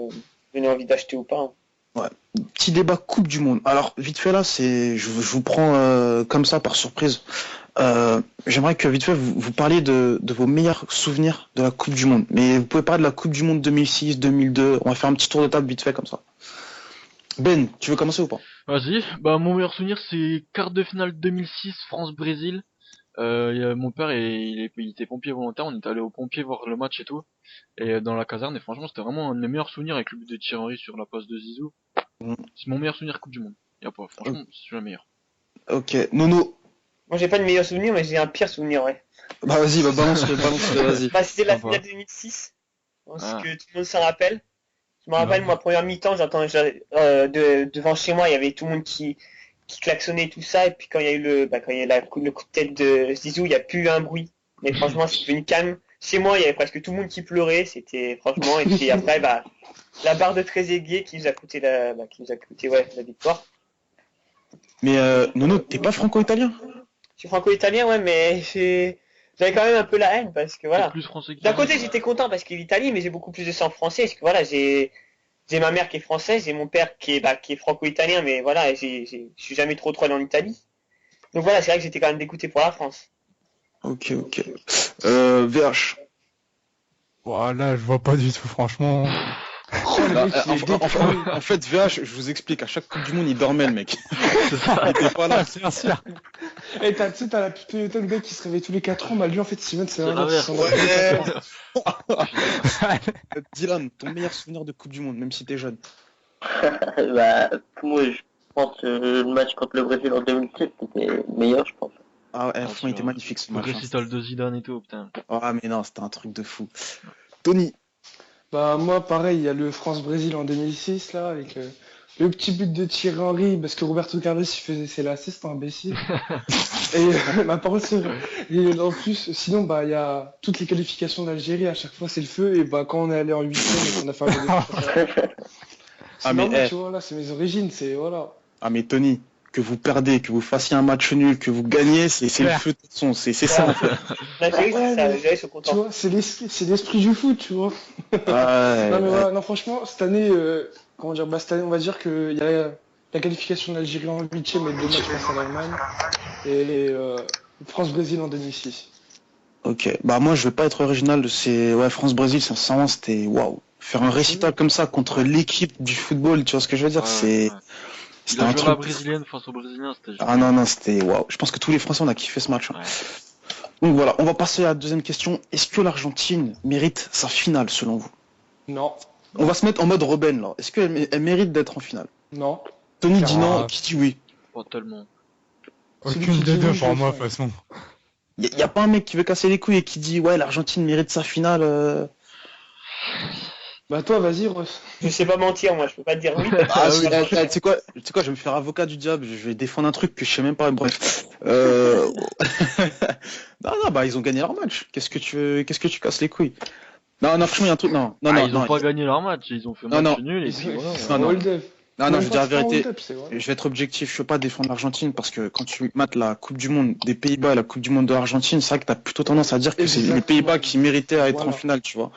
envie d'acheter ou pas. Hein. Petit débat Coupe du Monde. Alors vite fait là, je vous prends comme ça par surprise. J'aimerais que vite fait vous parliez de vos meilleurs souvenirs de la Coupe du Monde. Mais vous pouvez parler de la Coupe du Monde 2006, 2002. On va faire un petit tour de table vite fait comme ça. Ben, tu veux commencer ou pas? Vas-y. Bah, mon meilleur souvenir, c'est quart de finale 2006, France-Brésil. Mon père, il était pompier volontaire. On est allé au pompier voir le match et tout. Et dans la caserne, et franchement, c'était vraiment un de mes meilleurs souvenirs avec le but de Thierry sur la passe de Zizou. C'est mon meilleur souvenir Coupe du Monde. Y a pas, franchement, c'est le meilleur. Ok. Nono. Moi, j'ai pas de meilleur souvenir, mais j'ai un pire souvenir, ouais. Bah vas-y, balance-le, vas-y. Bah, c'était la Sympa. finale 2006. Je pense Ah. que tout le monde s'en rappelle. Je me rappelle, moi, première mi-temps, devant chez moi, il y avait tout le monde qui klaxonnait tout ça. Et puis quand il y a eu le coup de tête de Zizou, il n'y a plus un bruit. Mais franchement, c'est devenu calme. Chez moi, il y avait presque tout le monde qui pleurait. C'était franchement. Et puis après, la barre de Trezeguet qui nous a coûté la victoire. Mais Nono, t'es pas franco-italien? Je suis franco-italien, ouais, mais j'avais quand même un peu la haine parce que voilà. C'est plus français que D'un côté, j'étais content parce qu'il est italien, mais j'ai beaucoup plus de sang français. Parce que voilà, j'ai j'ai ma mère qui est française et mon père qui est franco-italien, mais voilà, je suis jamais trop allé en Italie. Donc voilà, c'est vrai que j'étais quand même dégoûté pour la France. Ok. VH. Voilà, je vois pas du tout, franchement. Oh, le mec, il est détruit. En fait, VH, je vous explique, à chaque Coupe du Monde, il dormait, le mec. C'est ça. Il était pas là. Bien sûr. Et tu sais, t'as la putain le gars qui se réveille tous les 4 ans, bah lui en fait Steven c'est C'est l'inverse. Dylan, ton meilleur souvenir de Coupe du Monde, même si t'es jeune. Bah, pour moi, je pense que le match contre le Brésil en 2006, c'était le meilleur, je pense. Ah ouais, Ah, franchement, il était sûr. magnifique ce Le match. récital de Zidane et tout, putain. Ah mais non, c'était un truc de fou. Tony. Bah moi pareil, il y a le France-Brésil en 2006 là, avec le petit but de Thierry Henry, parce que Roberto Carlos il faisait ses lacets, c'était un imbécile. Et ma parole c'est vrai. Et en plus, sinon bah il y a toutes les qualifications d'Algérie, à chaque fois c'est le feu, et bah quand on est allé en 8e et qu'on a fait un c'est Ah, mais, normal, tu vois, là c'est mes origines, c'est voilà. Ah mais Tony, que vous perdez, que vous fassiez un match nul, que vous gagnez, c'est le feu de son, c'est ça en fait. L'Algérie, Ouais, c'est ça, mais- l'Algérie sont Tu contents. vois, c'est l'esprit du foot, tu vois. Ouais, Non mais voilà, non franchement, cette année, comment dire, bah cette année on va dire qu'il y a la qualification de l'Algérie en 8e et 2 matchs face à l'Allemagne, et France-Brésil en 2006. Ok, bah moi je vais pas être original, c'est ouais France-Brésil, sincèrement c'était waouh. Faire un récital comme ça contre l'équipe du football, tu vois ce que je veux dire, Ouais. Il c'était a un joué à truc. la brésilienne face aux Brésiliens, c'était Ah non, c'était waouh. Je pense que tous les Français on a kiffé ce match. Hein. Ouais. Donc voilà, on va passer à la deuxième question. Est-ce que l'Argentine mérite sa finale selon vous? Non, On va se mettre en mode Robben là. Est-ce qu'elle mérite d'être en finale? non. Tony dit non, Ah. qui dit oui? Pas tellement. Celui Aucune qui des dit deux oui, je pour le moi, de ferai. toute façon. Y a pas un mec qui veut casser les couilles et qui dit ouais l'Argentine mérite sa finale. Bah toi, vas-y, Ross. Je sais pas mentir, moi, je peux pas te dire oui. Ah, oui. tu sais quoi, je vais me faire avocat du diable, je vais défendre un truc que je sais même pas, bref. Non, bah, ils ont gagné leur match. Qu'est-ce que tu casses les couilles? Non, franchement, il y a un truc, non, Ils ont pas gagné leur match, ils ont fait Non, match non. nul et Ils puis ont- voilà. c'est Non, un non. hold-up. Non, je veux dire la Même pas, c'est pas un vérité. hold-up, c'est vrai. Je vais être objectif, je veux pas défendre l'Argentine parce que quand tu mates la Coupe du Monde des Pays-Bas et la Coupe du Monde de l'Argentine, c'est vrai que t'as plutôt tendance à dire que c'est les Exactement. Pays-Bas qui méritaient à être en Voilà. finale, tu vois.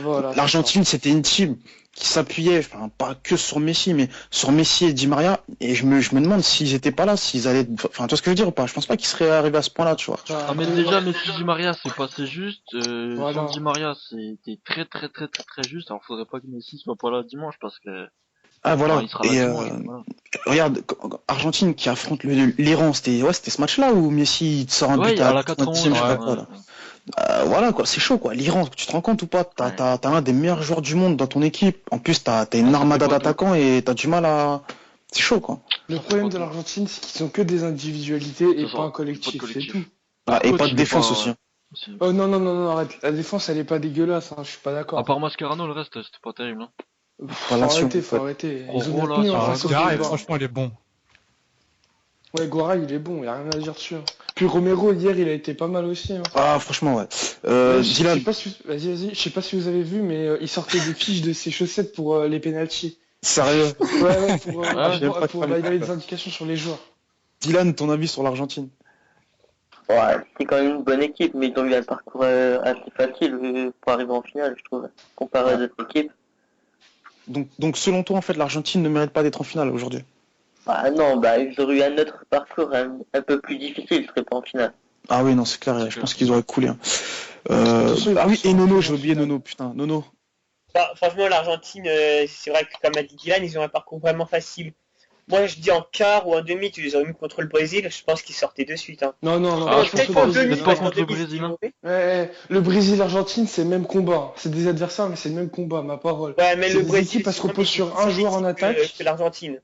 Voilà, c'est L'Argentine, c'était une team qui s'appuyait, enfin, pas que sur Messi, mais sur Messi et Di Maria. Et je me demande s'ils étaient pas là, s'ils allaient, enfin, tu vois ce que je veux dire ou pas? Je pense pas qu'ils seraient arrivés à ce point-là, tu vois. ça. Ah mais déjà Messi Di Maria c'est passé juste, Voilà. sans Di Maria c'était très juste, alors faudrait pas que Messi soit pas là dimanche parce que Ah, voilà. enfin, il sera là Et, dimanche, mais voilà. regarde, Argentine qui affronte l'Iran, c'était ce match-là où Messi il te sort un Ouais, but à à la 90e, 91, je sais pas ouais, quoi, ouais. là. Voilà quoi, c'est chaud quoi. L'Iran, tu te rends compte ou pas? T'as un des meilleurs joueurs du monde dans ton équipe. En plus, t'as une Ça fait armada pas tout. d'attaquants et t'as du mal à. C'est chaud quoi. Le problème de l'Argentine, c'est qu'ils ont que des individualités et C'est ça, pas un pas de collectif, c'est collectif. tout. Ah, et Coach, pas de il est défense pas- aussi. Hein. aussi. Oh non, arrête. La défense, elle est pas dégueulasse, hein, je suis pas À d'accord. part Mascherano, le reste c'était pas terrible. Hein. Faut Relation, arrêter, en faut fait. arrêter. Oh, Ils ont là, tenu ça en va. face au Garay, Pays-Bas. franchement, il est bon. Ouais, Guara, il est bon, y a rien à dire dessus. Hein. Puis Romero, hier, il a été pas mal aussi. Hein. Ah, franchement, ouais. Ouais, je Dylan, sais pas si, vas-y, je sais pas si vous avez vu, mais il sortait des fiches de ses chaussettes pour les pénaltys. sérieux. Ouais, pour, Ouais, j'aime pas bah, il avait des indications sur les joueurs. Dylan, ton avis sur l'Argentine? Ouais, c'est quand même une bonne équipe, mais ils ont eu un parcours assez facile pour arriver en finale, je trouve, comparé à d'autres équipes. Donc, selon toi, en fait, l'Argentine ne mérite pas d'être en finale aujourd'hui. Ah non, bah ils auraient eu un autre parcours un peu plus difficile, ils seraient pas en finale. Ah oui, non, c'est clair. C'est Je clair. pense qu'ils auraient coulé. Hein. Attention, ils Ah vont oui, se et Nono, retrouver j'ai en oublié finale. Nono, putain, Nono. Bah, franchement, l'Argentine, c'est vrai que comme a dit Dylan, ils ont un parcours vraiment facile. Moi, je dis en quart ou en demi, tu les aurais mis contre le Brésil, je pense qu'ils sortaient de suite. Hein. Non, Ah, je je pense pense pas pas. au Brésil. Peut-être pas parce qu'en contre le demi, Brésil, c'était hein. mauvais. Ouais, le Brésil-Argentine, c'est le même combat. C'est des adversaires, mais c'est le même combat, ma parole. Ouais, mais C'est le des Brésil, équipes, parce c'est qu'on vraiment pose sur plus un joueur en physique attaque. que l'Argentine.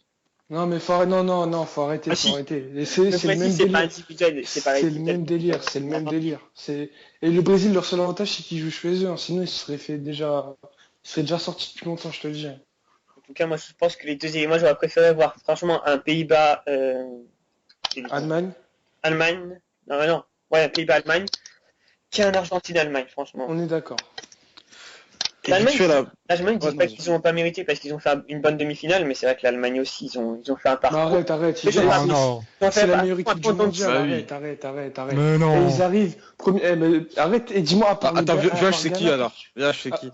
Non, mais faut arrêter, non, faut arrêter, Ah, faut si. arrêter. Et Le c'est le Brésil, même c'est pas délire. individuel, c'est pas C'est le individuel. même délire, c'est le même délire. Et le Brésil, leur seul avantage, c'est qu'ils jouent chez eux. Hein. Sinon, ils se seraient déjà sortis depuis longtemps, je te le dis. En tout cas, moi, je pense que les deux, moi, j'aurais préféré voir, franchement, un Pays-Bas, Allemagne, Allemagne, non, ouais, un Pays-Bas-Allemagne, qu'un Argentine-Allemagne, franchement. on est d'accord. Et L'Allemagne, vite fait, là. L'Allemagne, je Ouais, dis pas non, qu'ils n'ont pas mérité parce qu'ils ont fait une bonne demi-finale, mais c'est vrai que l'Allemagne aussi, ils ont fait un Bah, parcours. arrête. Mais ils- c'est pas- Ah non. Ils ont fait C'est la un meilleure équipe du parcours mondial. Bah oui. Arrête. Mais Et non. ils arrivent. Mais arrête et dis-moi à part Attends, le Ghana- à VH, part c'est qui Ghana- alors? VH, c'est qui?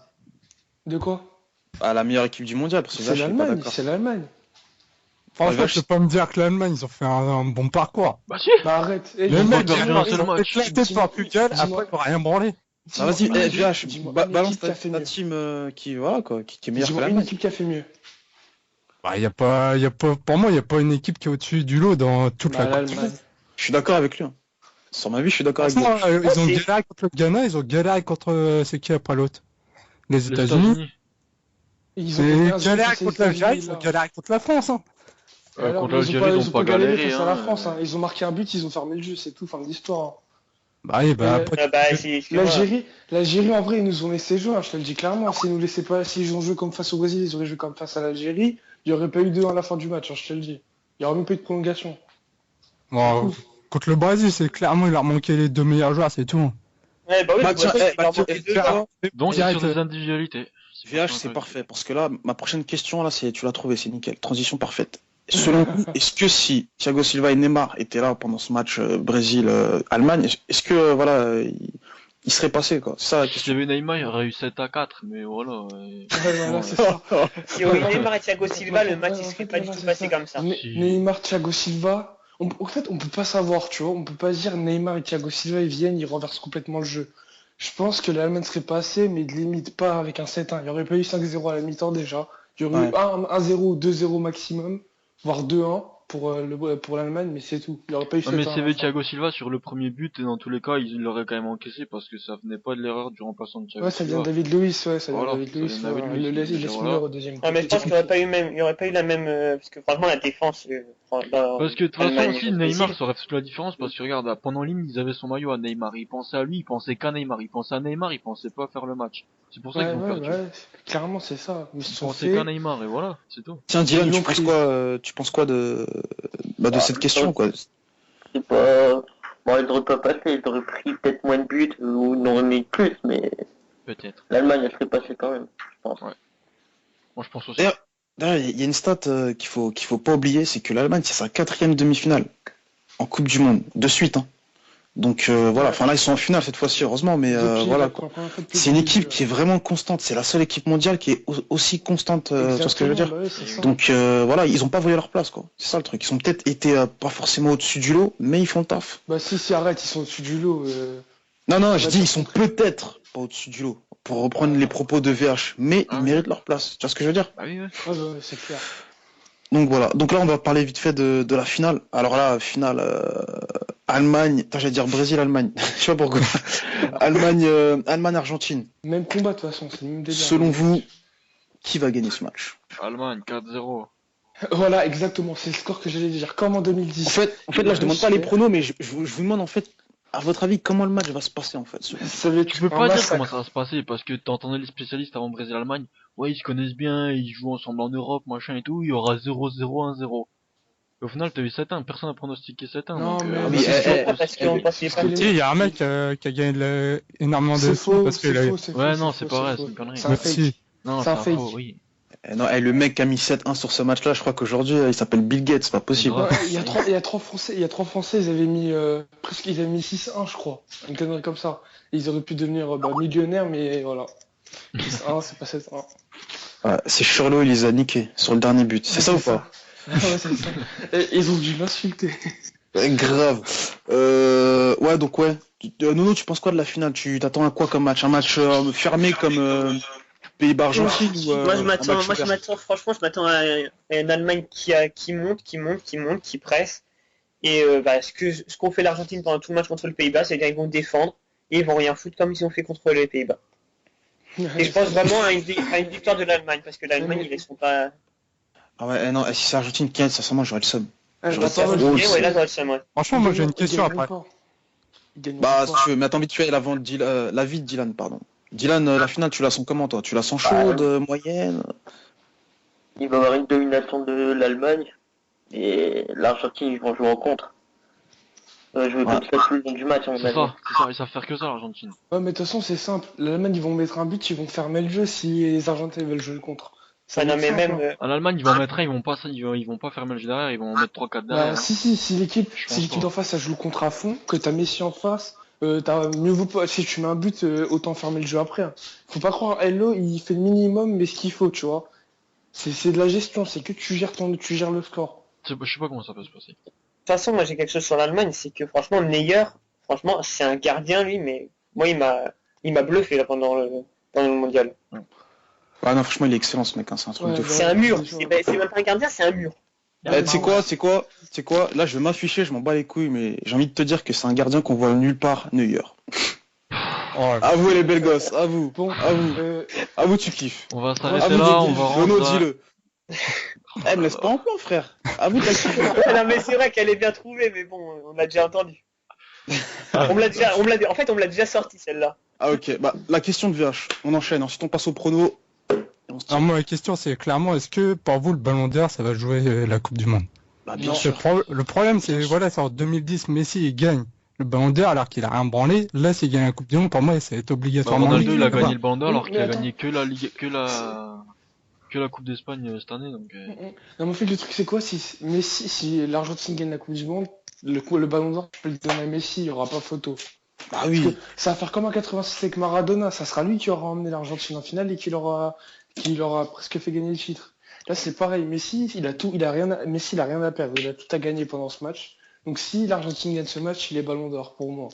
De quoi? à la meilleure équipe du mondial, parce que là, C'est je suis pas l'Allemagne, d'accord. c'est l'Allemagne. Franchement, Ouais, tu peux pas me dire que l'Allemagne, ils ont fait un bon parcours. Bah si. Bah arrête. Eh, Les ont mecs, pas perdu un seul ils ont match. éclaté le Portugal, dis-moi- après, ils ont rien branlé. Ah, vas-y, dis-moi- VH, dis-moi une balance équipe qui a fait ta mieux. team voilà, quoi, qui est meilleure que Dis-moi une l'Allemagne. équipe qui a fait mieux. Bah, pour moi, il y a pas une équipe qui est au-dessus du lot dans toute Bah, la Coupe du l'Allemagne. Monde. Je suis d'accord avec lui. Hein. Sur ma vie, je suis d'accord avec lui. Franchement, ils ont c'est- galéré contre le Ghana, ils ont galéré contre, c'est qui après l'autre? Les Les États-Unis. États-Unis. Ils ont Ils gagné ont 1-0 galéré face aux contre l'Algérie, ils États-Unis, ont là. galéré contre la France, hein. Alors, Contre mais l'Algérie, ils ont pas galéré face à la hein. France. Hein. Ils ont marqué un but, ils ont fermé le jeu, c'est tout, fin de l'histoire. Hein. Bah oui, bah Et- après, Ah bah, excuse-moi. L'Algérie, en vrai, ils nous ont laissé jouer, hein, je te le dis clairement. S'ils nous laissaient pas, s'ils ont joué comme face au Brésil, ils auraient joué comme face à l'Algérie, il y aurait pas eu 2 à la fin du match, hein, je te le dis. Il y aurait même pas eu de prolongation. bon, contre le Brésil, c'est clairement, il leur manquait les 2 meilleurs joueurs, c'est tout. Ouais, bah oui, Bah, je vois tiens, ça, eh, il leur bah, manquait deux tiens, joueurs. Donc c'est Direct, sur des individualités. VH, c'est parfait, parce que là, ma prochaine question, là, c'est, tu l'as trouvé, c'est nickel. Transition parfaite. Selon vous, est-ce que si Thiago Silva et Neymar étaient là pendant ce match Brésil-Allemagne, est-ce que, il serait passé, quoi? C'est ça la Si question. il y avait Neymar, il y aurait eu 7-4, mais voilà. Ouais, voilà, c'est ça. Si on avait Neymar et Thiago Silva, le match il serait pas du tout passé comme ça. Si. Neymar, Thiago Silva, en fait, on peut pas savoir, tu vois. On peut pas dire Neymar et Thiago Silva, ils viennent, ils renversent complètement le jeu. Je pense que l'Allemagne serait passée, mais limite pas avec un 7-1. Il n'y aurait pas eu 5-0 à la mi-temps déjà. Il y aurait Ouais. eu 1-0 ou 2-0 maximum, voire 2-1 pour l'Allemagne, mais c'est tout. Il n'y aurait pas eu Non mais 7-1 à s'il y la avait fin. Thiago Silva sur le premier but, et dans tous les cas, il l'aurait quand même encaissé parce que ça venait pas de l'erreur du remplaçant de Thiago Ouais, ça vient Silva. de David Luiz, ouais, ça vient Voilà, de David ça Luiz. vient de David Ouais, Luiz, il laisse voilà. Müller au deuxième. Ouais, mais je pense qu'il n'y aurait pas eu même, il y aurait pas eu la même, parce que franchement la défense, Parce que de toute façon Allemagne, aussi, c'est Neymar, possible. ça aurait fait la différence parce que regarde, pendant l'hymne, ils avaient son maillot à Neymar. Ils pensaient à lui, ils pensaient qu'à Neymar. Ils pensaient à Neymar, ils pensaient pas à faire le match. C'est pour ça Ouais, qu'ils ont ouais, perdu. ouais, clairement, c'est ça. Ils se Ils sont pensaient fait. qu'à Neymar et voilà, c'est tout. Tiens, Dylan, Ils l'ont tu penses quoi de cette question, quoi? C'est pas. Bon, ils auraient pas passé, ils auraient pris peut-être moins de buts ou ils en auraient mis plus, mais Peut-être. l'Allemagne, elle serait passée quand même, je pense. Moi, je pense aussi. D'ailleurs, il y a une stat qu'il faut pas oublier, c'est que l'Allemagne, c'est sa 4e demi-finale en Coupe du Monde, de suite, hein. Donc voilà, enfin là ils sont en finale cette fois-ci, heureusement, mais voilà quoi. C'est une équipe qui est vraiment constante, c'est la seule équipe mondiale qui est aussi constante, tu vois ce que je veux dire. Bah oui, c'est ça. Donc voilà, ils ont pas volé leur place, quoi. C'est ça le truc. Ils ont peut-être été pas forcément au-dessus du lot, mais ils font le taf. Bah si, arrête, ils sont au-dessus du lot. Non, je Ouais, dis t'as ils sont compris. peut-être pas au-dessus du lot, pour reprendre les propos de VH, mais Ah ils oui. méritent leur place. Tu vois ce que je veux dire? Bah oui, ouais. Ouais, ouais, c'est clair. Donc voilà. Donc là, on va parler vite fait de la finale. Alors là, finale Allemagne. Attends, j'allais dire Brésil-Allemagne. Je sais pas pourquoi. Allemagne-Argentine. Même combat de toute façon, c'est le même délire. Selon vous, qui va gagner ce match? Allemagne, 4-0. Voilà, exactement, c'est le score que j'allais dire, comme en 2010. En fait, là, je demande pas les pronos, mais je vous demande en fait, à votre avis, comment le match va se passer en fait. Ça va être Tu peux un pas dire massacre. comment ça va se passer parce que t'entendais les spécialistes avant Brésil-Allemagne. Ouais, ils se connaissent bien, ils jouent ensemble en Europe, machin et tout. Il y aura 0-0, 1-0. Au final, t'as eu 7-1, personne n'a pronostiqué 7-1. Non, donc, mais oui, c'est eh, faux, parce qu'on passe les parce que les- Si, il y a un mec qui a gagné énormément de C'est sous faux, parce que c'est là, faux, c'est faux. Ouais, c'est non, faux, c'est pas vrai, faux. c'est une connerie. C'est un fake. si. Non, c'est un c'est un fake. faux, oui. Non, le mec qui a mis 7-1 sur ce match-là, je crois qu'aujourd'hui, il s'appelle Bill Gates, c'est pas possible. Ouais. Ouais, il y a trois Français, ils avaient mis ils avaient mis 6-1, je crois. Une connerie comme ça. Et ils auraient pu devenir millionnaires, mais voilà. 6-1, c'est pas 7-1. Ouais, c'est Churlo, il les a niqués sur le dernier but. C'est ça ou pas? Ouais, c'est ça. Et ils ont dû m'insulter. Ouais, grave. Ouais, donc ouais. Nono, tu penses quoi de la finale? Tu t'attends à quoi comme match? Un match fermé comme Pays-Bas-Argentine ou Moi, je un m'attends, match ouvert? franchement, je m'attends à une Allemagne qui monte, qui presse. Et ce qu'ont fait l'Argentine pendant tout le match contre le Pays-Bas, c'est-à-dire qu'ils vont défendre et ils vont rien foutre comme ils ont fait contre les Pays-Bas. Et je pense vraiment à une victoire de l'Allemagne, parce que l'Allemagne, ils ne laisseront pas. Ah ouais, non, si c'est l'Argentine qui gagne, sincèrement, j'aurais le seum. Ah, J'aurais attends, été moi, gros, je- c'est- Ouais, là, j'aurais le seum, ouais. Franchement, moi j'ai une question Ils gagneront après. pas. Ils gagneront Bah, pas. si tu veux, mais attends vite fait, l'avis de Dylan, pardon. Dylan, la finale, tu la sens comment, toi? Tu la sens chaude, moyenne? Il va y avoir une domination de l'Allemagne et l'Argentine, ils vont jouer en contre. Je vais Ouais. comme ça tout le long du match, à mon C'est avis. ça, ils savent faire que ça, l'Argentine. Ouais, mais de toute façon, c'est simple. L'Allemagne, ils vont mettre un but, ils vont fermer le jeu si les Argentins veulent jouer contre. Ça Ah, va non, être mais simple, même. hein. En Allemagne, ils vont mettre un, ils vont pas fermer le jeu derrière, ils vont en mettre 3-4 derrière. Bah, si l'équipe Je pense pas. en face, ça joue le contre à fond, que t'as Messi en face, Mieux vaut pas, si tu mets un but, autant fermer le jeu après, hein. Faut pas croire, Hello, il fait le minimum, mais ce qu'il faut, tu vois. C'est de la gestion, c'est que tu gères le score. Je sais pas comment ça peut se passer. De toute façon, moi j'ai quelque chose sur l'Allemagne, c'est que franchement, Neuer, franchement, c'est un gardien lui, mais moi il m'a bluffé là pendant le mondial. Ah non, franchement, il est excellent ce mec, hein, c'est un truc de fou. C'est un mur, c'est c'est même pas un gardien, c'est un mur. Tu sais quoi? Là, je vais m'afficher, je m'en bats les couilles, mais j'ai envie de te dire que c'est un gardien qu'on voit nulle part, Neuer. Oh, À vous les belles gosses, à vous. Bon, À vous, tu kiffes. On va À s'arrêter vous, là, Guigui. on va Renaud, rendre. dis-le. Eh, me laisse pas en plan, frère. À vous, t'as kiffé. Non mais c'est vrai qu'elle est bien trouvée, mais bon, on l'a déjà entendu. En fait, on me l'a déjà sorti celle-là. Ah, ok. Bah, la question de VH. On enchaîne. Ensuite, on passe au prono. Et on se tire. Alors moi, la question, c'est clairement, est-ce que pour vous, le Ballon d'Or, ça va jouer la Coupe du Monde? Bah, bien Non. sûr. Le problème, c'est, voilà, c'est en 2010, Messi, il gagne le Ballon d'Or alors qu'il a rien branlé. Là, s'il gagne la Coupe du Monde, pour moi, ça va être obligatoirement Ronaldo, lui. il a Enfin, gagné le Ballon d'Or alors Oui, qu'il a mais gagné que la Coupe d'Espagne cette année, donc. Non, mais en fait, le truc, c'est quoi? Si l'Argentine gagne la Coupe du Monde, le Ballon d'Or, tu peux le donner à Messi, il n'y aura pas photo. Bah Parce oui. que ça va faire comme en 86 avec Maradona, ça sera lui qui aura emmené l'Argentine en finale et qui leur aura presque fait gagner le titre. Là, c'est pareil, Messi, Messi, il a rien à perdre, il a tout à gagner pendant ce match. Donc, si l'Argentine gagne ce match, il est Ballon d'Or pour moi.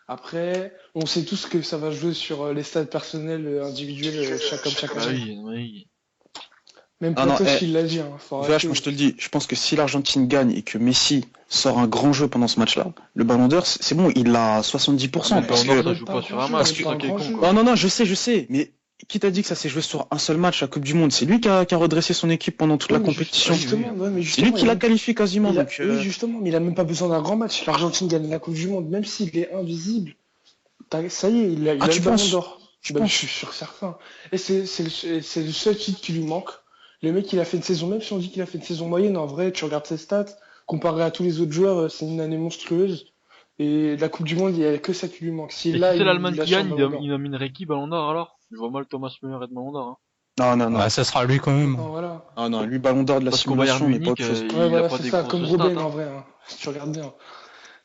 Après, on sait tous que ça va jouer sur les stats personnels, individuels, chacun. Ah oui. Même Ah non, Potos, il l'a dit, hein, faut VH, arrêter. moi, je te le dis. Je pense que si l'Argentine gagne et que Messi sort un grand jeu pendant ce match-là, le Ballon d'Or, c'est bon, il a 70%. Le Parce Ballon d'Or, que... ça joue pas sur un Parce match, que- c'est ça qui est con. Ouais. Non, je sais, mais qui t'a dit que ça s'est joué sur un seul match, la Coupe du Monde? C'est lui qui a redressé son équipe pendant toute la Ouais, mais compétition. Justement, ouais, mais C'est justement, lui qui l'a qualifié quasiment. il a- Donc, Oui, justement, mais il a même pas besoin d'un grand match. L'Argentine gagne la Coupe du Monde, même s'il est invisible. Ça y est, il a tu le Ballon penses d'Or. Tu Ben, penses je suis sûr certain. Et c'est le seul titre qui lui manque. Le mec, il a fait une saison, même si on dit qu'il a fait une saison moyenne, en vrai, tu regardes ses stats, comparé à tous les autres joueurs, c'est une année monstrueuse. Et la Coupe du Monde, il y a que ça qui lui manque. Et si Là, c'est l'Allemagne il a qui gagne, son Ballon d'Or. il nominerait qui Ballon d'Or alors? Je vois mal Thomas Müller être Ballon d'Or. Non. bah, ça sera lui quand même. Non, voilà. Ah non, lui, Ballon d'Or de la Parce qu'au Bayern simulation, mais pas Munich, autre chose. il Ouais, a voilà, pas c'est des ça, grosses comme stats. Robben, hein. en vrai, hein, si tu regardes bien.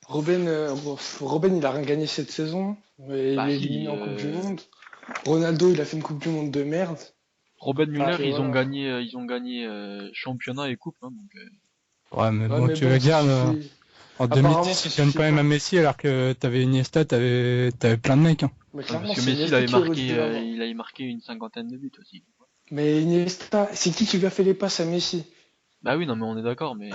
Robben, il a rien gagné cette saison. Il Bah, est si, éliminé en Coupe du Monde. Ronaldo, il a fait une Coupe du Monde de merde. Robben Müller, Ah, et ils ont voilà. gagné championnat et coupe. Hein, donc, Ouais, mais Ouais, bon, mais tu bon, regardes, ça suffit. en Apparemment, 2010, ça tu gagnes suffit quand même pas. à Messi alors que t'avais Iniesta, t'avais plein de mecs, hein. Mais parce clairement, que c'est Messi, Iniesta qui aurait dû l'avoir. il avait marqué une cinquantaine de buts aussi. Mais Iniesta, c'est qui lui a fait les passes à Messi? Bah oui, non, mais on est d'accord, mais.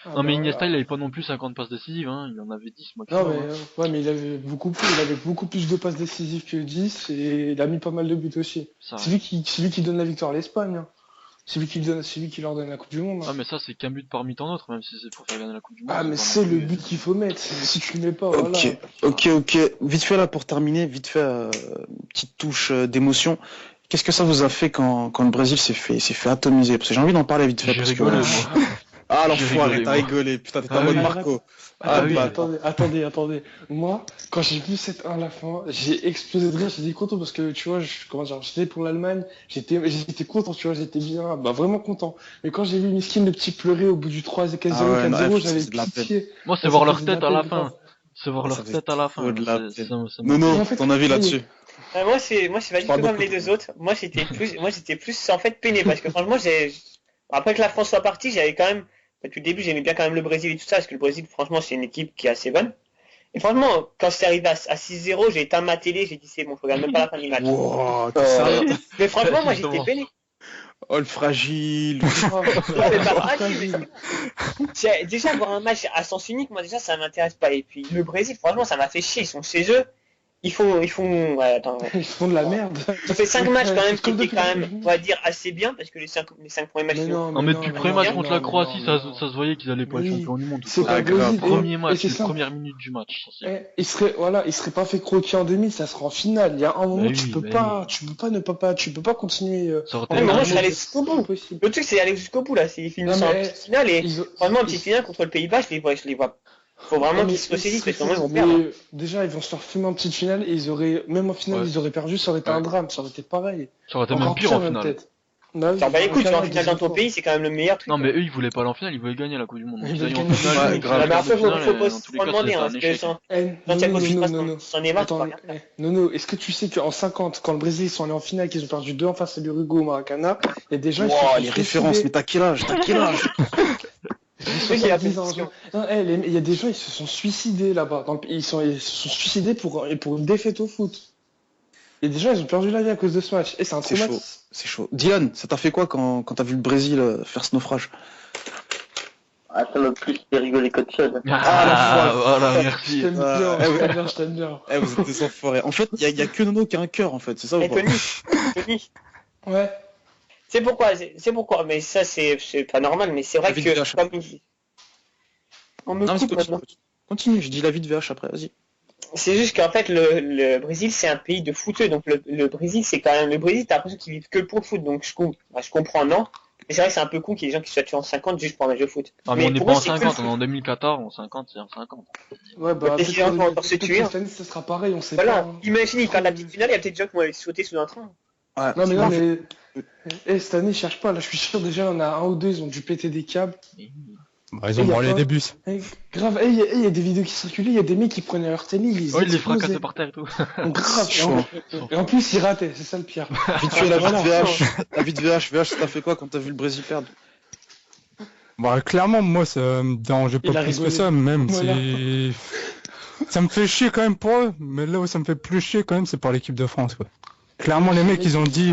Ah, Non, mais bah, Iniesta, voilà. il avait pas non plus 50 passes décisives, hein. Il en avait 10 Non, maximum. mais, Hein. ouais, mais il avait beaucoup plus de passes décisives que 10 et il a mis pas mal de buts aussi. Ça, C'est lui qui donne la victoire à l'Espagne, hein. C'est lui qui leur donne la Coupe du Monde, hein. Ah, mais ça, c'est qu'un but parmi tant d'autres, même si c'est pour faire gagner la Coupe du Monde. Ah, mais pas c'est non le plus, but qu'il faut mettre. Si tu le mets pas, voilà. Ok. Vite fait là pour terminer, petite touche d'émotion. Qu'est-ce que ça vous a fait quand le Brésil s'est fait atomiser? Parce que j'ai envie d'en parler vite fait. J'ai Parce rigolé, que... moi. Ah J'ai l'enfoiré, rigolé, t'as moi. rigolé. Putain, t'es Ah en mode oui. Marco. Ah oui. Attendez. Moi, quand j'ai vu cette 1 à la fin, j'ai explosé de rire, j'étais content parce que, tu vois, j'étais pour l'Allemagne, j'étais content, tu vois, j'étais bien, bah, vraiment content. Mais quand j'ai vu Miskin, le petit pleurer au bout du 3-0, 4-0, Ah ouais, non, 4-0, ça j'avais faisait de la pitié. Moi, c'est Ça voir faisait leur de la tête à la peine, fin. grave. C'est voir Ça leur faisait tête à la trop fin. de la C'est- peine. ça Non, m'a fait- en fait, ton avis là-dessus. Moi, c'est pas du parle tout comme beaucoup. les deux autres. Moi, j'étais plus en fait peiné parce que franchement, après que la France soit partie, j'avais quand même, depuis le début, j'aimais bien quand même le Brésil et tout ça parce que le Brésil, franchement, c'est une équipe qui est assez bonne. Et franchement, quand c'est arrivé à 6-0, j'ai éteint ma télé, j'ai dit c'est bon, je regarde même pas la fin du match. Wow, t'es sérieux? Mais franchement, moi, Justement. j'étais peiné. Oh le fragile. Non, mais pas fragile, mais déjà, voir un match à sens unique, moi, déjà, ça m'intéresse pas. Et puis, le Brésil, franchement, ça m'a fait chier. Ils sont chez eux. Ils font, ouais, attends. Ils font de la merde. Ça fait 5 matchs quand même qui Comme étaient depuis quand le même, début. on va dire, assez bien parce que les 5 premiers matchs, Mais ils non, Non, mais depuis le premier match non, contre non, la Croatie, non, ça non. se voyait qu'ils allaient pas être Oui. champions du monde. C'est tout pas ça. Ah, grave. Brésil. Premier Et match, c'est les simple. premières minutes du match. Ça, c'est- Il serait pas fait croquer en demi, ça sera en finale. Il y a un moment, Bah tu oui, peux bah pas, tu peux pas continuer. Ça aurait Ouais, été mais moi, un je serais allé but. jusqu'au bout. Impossible. Le truc, c'est aller jusqu'au bout, là. Ils finissent Non, en mais, petite finale et, Ils ont- franchement, en ils- petite finale contre le Pays-Bas, je les vois. Faut vraiment Non, mais qu'ils se ressaisissent parce que ils moi, ils vont mais, perdre. déjà, ils vont se faire fumer en petite finale et même en finale, Ouais. ils auraient perdu, ça aurait été Ouais. un drame, ça aurait été pareil. Ça aurait été Encore même pire pire, en même finale. peut-être. Non, Genre, bah écoute, tu vas en Maracana, finale dans ton deuxième pays, c'est quand même le meilleur truc. Non, mais eux, ils voulaient pas aller en finale, ils voulaient gagner la Coupe du Monde. Donc, Ils ils aillent veulent en gagner. finale, Ouais, ils grave. La quart dernière de fois, finale, faut et pas dans tous les trop cas, demander, c'était hein, un parce que échec. sans Non, Thiago non, Silva, non, non. sans Neymar, tu peux Attends, rien faire. Nono, est-ce que tu sais qu'en 50, quand le Brésil sont allés en finale, qu'ils ont perdu 2 en face à l'Uruguay au Maracana, il y a des gens, ils se Wow, sont les références, mais suicidés. t'as quel âge? T'as quel âge? J'ai Oui, il y a 70 ans. pétition. Non, il y a des gens, ils se sont suicidés là-bas. Ils se sont suicidés pour une défaite au foot. Et des gens, ils ont perdu la vie à cause de ce match. Et c'est un C'est chaud. traumatisme. C'est chaud. Dylan, ça t'a fait quoi quand t'as vu le Brésil faire ce naufrage? Ah, ça m'a plus fait rigoler qu'autre chose. Ah, voilà, merci. Je t'aime bien, je t'aime bien, je t'aime bien. Eh, vous êtes des enfoirés. En fait, y a que Nono qui a un cœur, en fait. C'est ça ou Et pas? Tony, Ouais. c'est pourquoi, mais ça, c'est pas normal, mais c'est vrai David que, VH. comme on me Non, mais coupe continue, maintenant. continue, je dis la vie de VH après, vas-y. C'est juste qu'en fait, le Brésil, c'est un pays de footeux. Donc, le Brésil, c'est quand même. Le Brésil, t'as l'impression qu'ils vivent que pour le foot. Donc, je comprends, non. Mais c'est vrai que c'est un peu con qu'il y ait des gens qui soient tués en 50 juste pour un match de foot. Ah, mais on n'est pour pas eux, en c'est que le 50, foot. on est en 2014, en 50, c'est en 50. Ouais, bah, Mais si on peut encore se tuer, hein. cette année, ce sera pareil, on sait Voilà. pas. Hein. Imagine, ils perdent la petite finale, il y a peut-être des gens qui vont aller sauter sous un train. Ouais, Non, mais non, en mais. Cette année, cherche pas. Là, je suis sûr, déjà, il y en a un ou deux, ils ont dû péter des câbles. Bah, ils ont Et y a branlé pas- des bus. Grave, il y a des vidéos qui circulaient, il y a des mecs qui prenaient leur télé, ils Ouais, ils les explosaient. fracassaient par terre et tout. Grave. chaud. Et en plus, ils rataient, c'est ça le pire. Vite fait, la vie de Voilà. VH. La vie de VH, ça t'a fait quoi quand t'as vu le Brésil perdre? Bah, clairement, moi, ça me dérangeait Il pas a plus que rigolé. ça, même Voilà. si... Ça me fait chier quand même pour eux, mais là où ça me fait plus chier quand même, c'est pour l'équipe de France, quoi. Clairement, les mecs, ils ont dit,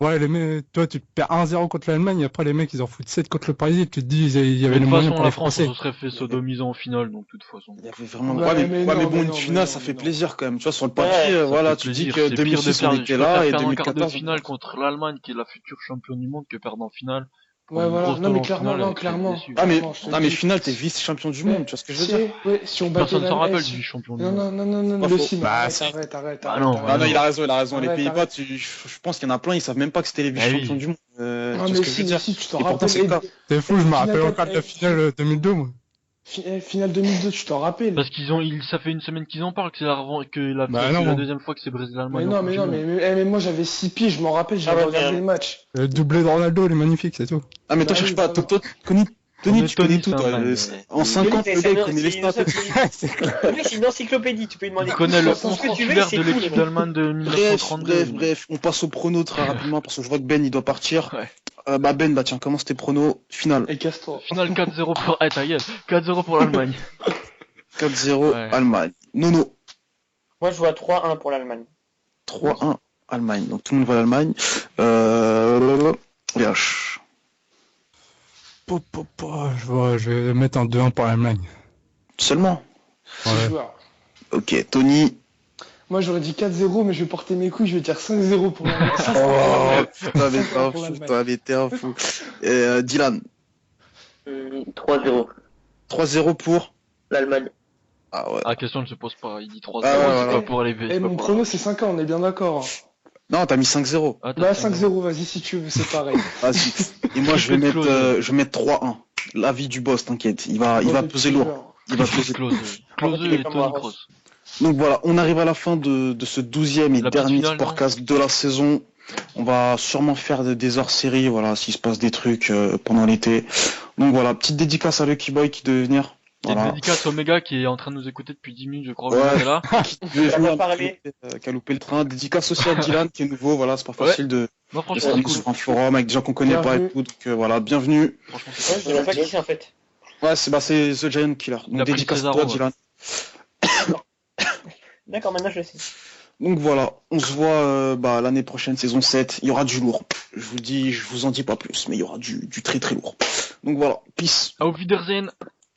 ouais, les mecs, toi, tu te perds 1-0 contre l'Allemagne, et après, les mecs, ils en foutent 7 contre le Brésil, tu te dis, il y Mais avait de les toute moyens façon, pour la les France, Français. on se serait fait sodomiser en finale, donc de toute façon. Il y avait vraiment. Ouais, Ouais, mais bon, non, une mais finale, non, ça mais fait non. plaisir quand même. Tu vois, sur le papier, Ouais, ça voilà, Ça tu fait dis plaisir, que c'est pire de 2006 on perdre. était Je là préfère et perdre en quart de 2014. finale contre l'Allemagne, qui est la future championne du monde, que perdre en finale. Ouais, voilà. Grosse Non, mais tôle en clairement, finale, non, et très clairement. déçu. Ah, mais, Clairement, je te ah, mais dis. finale, t'es vice-champion du monde, tu vois ce que je veux dire? Si on battait Personne s'en rappelle l'Allemagne. du champion du Non, monde. non, non, non, Pas non, le faux. film, Bah, arrête, si. arrête. Ah non, Ah non, il a raison. Les Arrête, Pays-Bas, arrête. je pense qu'il y en a plein, ils savent même pas que c'était les Bah vice-champions oui. du monde. Non, Tu vois mais ce que je veux dire? si, tu t'en Et pourtant, rappelles. c'est le cas. C'est fou, je me rappelle Finale encore de la quatre- finale 2002, moi. Finale 2002, tu t'en rappelles. Parce ça fait une semaine qu'ils en parlent, que Bah c'est non. la deuxième fois que c'est Brésil-Allemagne. Mais en non, Coupe mais du non, Monde. mais moi j'avais 6 piges, je m'en rappelle, Ah j'avais ouais, regardé mais- le match. Le doublé de Ronaldo, il est magnifique, c'est tout. Ah, mais toi, Bah cherche oui, pas. voilà. Tony, tu connais tout, c'est un toi. dingue, En mais- 50, le gars, il connaît les stats. Le mec, c'est une encyclopédie, tu peux lui demander. Il connaît le tout 11 ce que tu veux, titulaire c'est de tout, l'équipe le mec. d'Allemagne de 1932. Bref, on passe au prono très rapidement parce que je vois que Ben, il doit partir. Ouais. Bah Ben, bah tiens, commence tes pronos. Finale. Et casse-toi. Finale 4-0 pour... Ah, ta gueule. 4-0 pour l'Allemagne. 4-0, Ouais. Allemagne. Nono. Moi, je vois 3-1 pour l'Allemagne. 3-1, Allemagne. Donc tout le monde va à l'Allemagne. VH. Je vais mettre un 2-1 pour l'Allemagne. Seulement. Ouais. Joueur. Ok, Tony. Moi j'aurais dit 4-0, mais je vais porter mes couilles, je vais dire 5-0 pour l'Allemagne. Oh, putain, mais t'es un Pour fou, l'Allemagne. toi, mais t'es un fou. Dylan. 3-0. 3-0 pour. L'Allemagne. Ah ouais. La question ne se pose pas. Il dit 3-0, Ah, ouais, c'est ouais. pas pour aller Et mon prono c'est 5 ans, on est bien d'accord. Non, t'as mis 5-0. Ah, Bah 5-0, vas-y si tu veux, c'est pareil. Vas-y. Et moi, je vais Triple mettre, close. je vais mettre 3-1. L'avis du boss, t'inquiète. Il va peser lourd. Il va peser lourd. Close et Tony Kroos. Donc voilà, on arrive à la fin de ce 12e et La petite dernier finale, Sportcast de la saison. On va sûrement faire des hors-séries, voilà, s'il se passe des trucs pendant l'été. Donc voilà, petite dédicace à Lucky Boy qui devait venir. Et une Voilà. dédicace au méga qui est en train de nous écouter depuis 10 minutes, je crois. Ouais. Qui est là. Qui devait Ça va venir, parler. qui a loupé le train. Dédicace aussi à Dylan qui est nouveau, voilà, c'est pas Ouais. facile de Non, de franchement, se c'est ramener cool. sur un forum avec des gens qu'on connaît pas et Bienvenue. tout. Donc voilà, bienvenue. Franchement, Ouais, c'est je dirais pas qui c'est en fait. Ouais, c'est The Giant Killer. Il a Donc pris dédicace à César toi, Rowe. Dylan. D'accord, maintenant je le sais. Donc voilà, on se voit l'année prochaine, saison 7. Il y aura du lourd. Je vous en dis pas plus, mais il y aura du très très lourd. Donc voilà, peace. Auf Wiedersehen.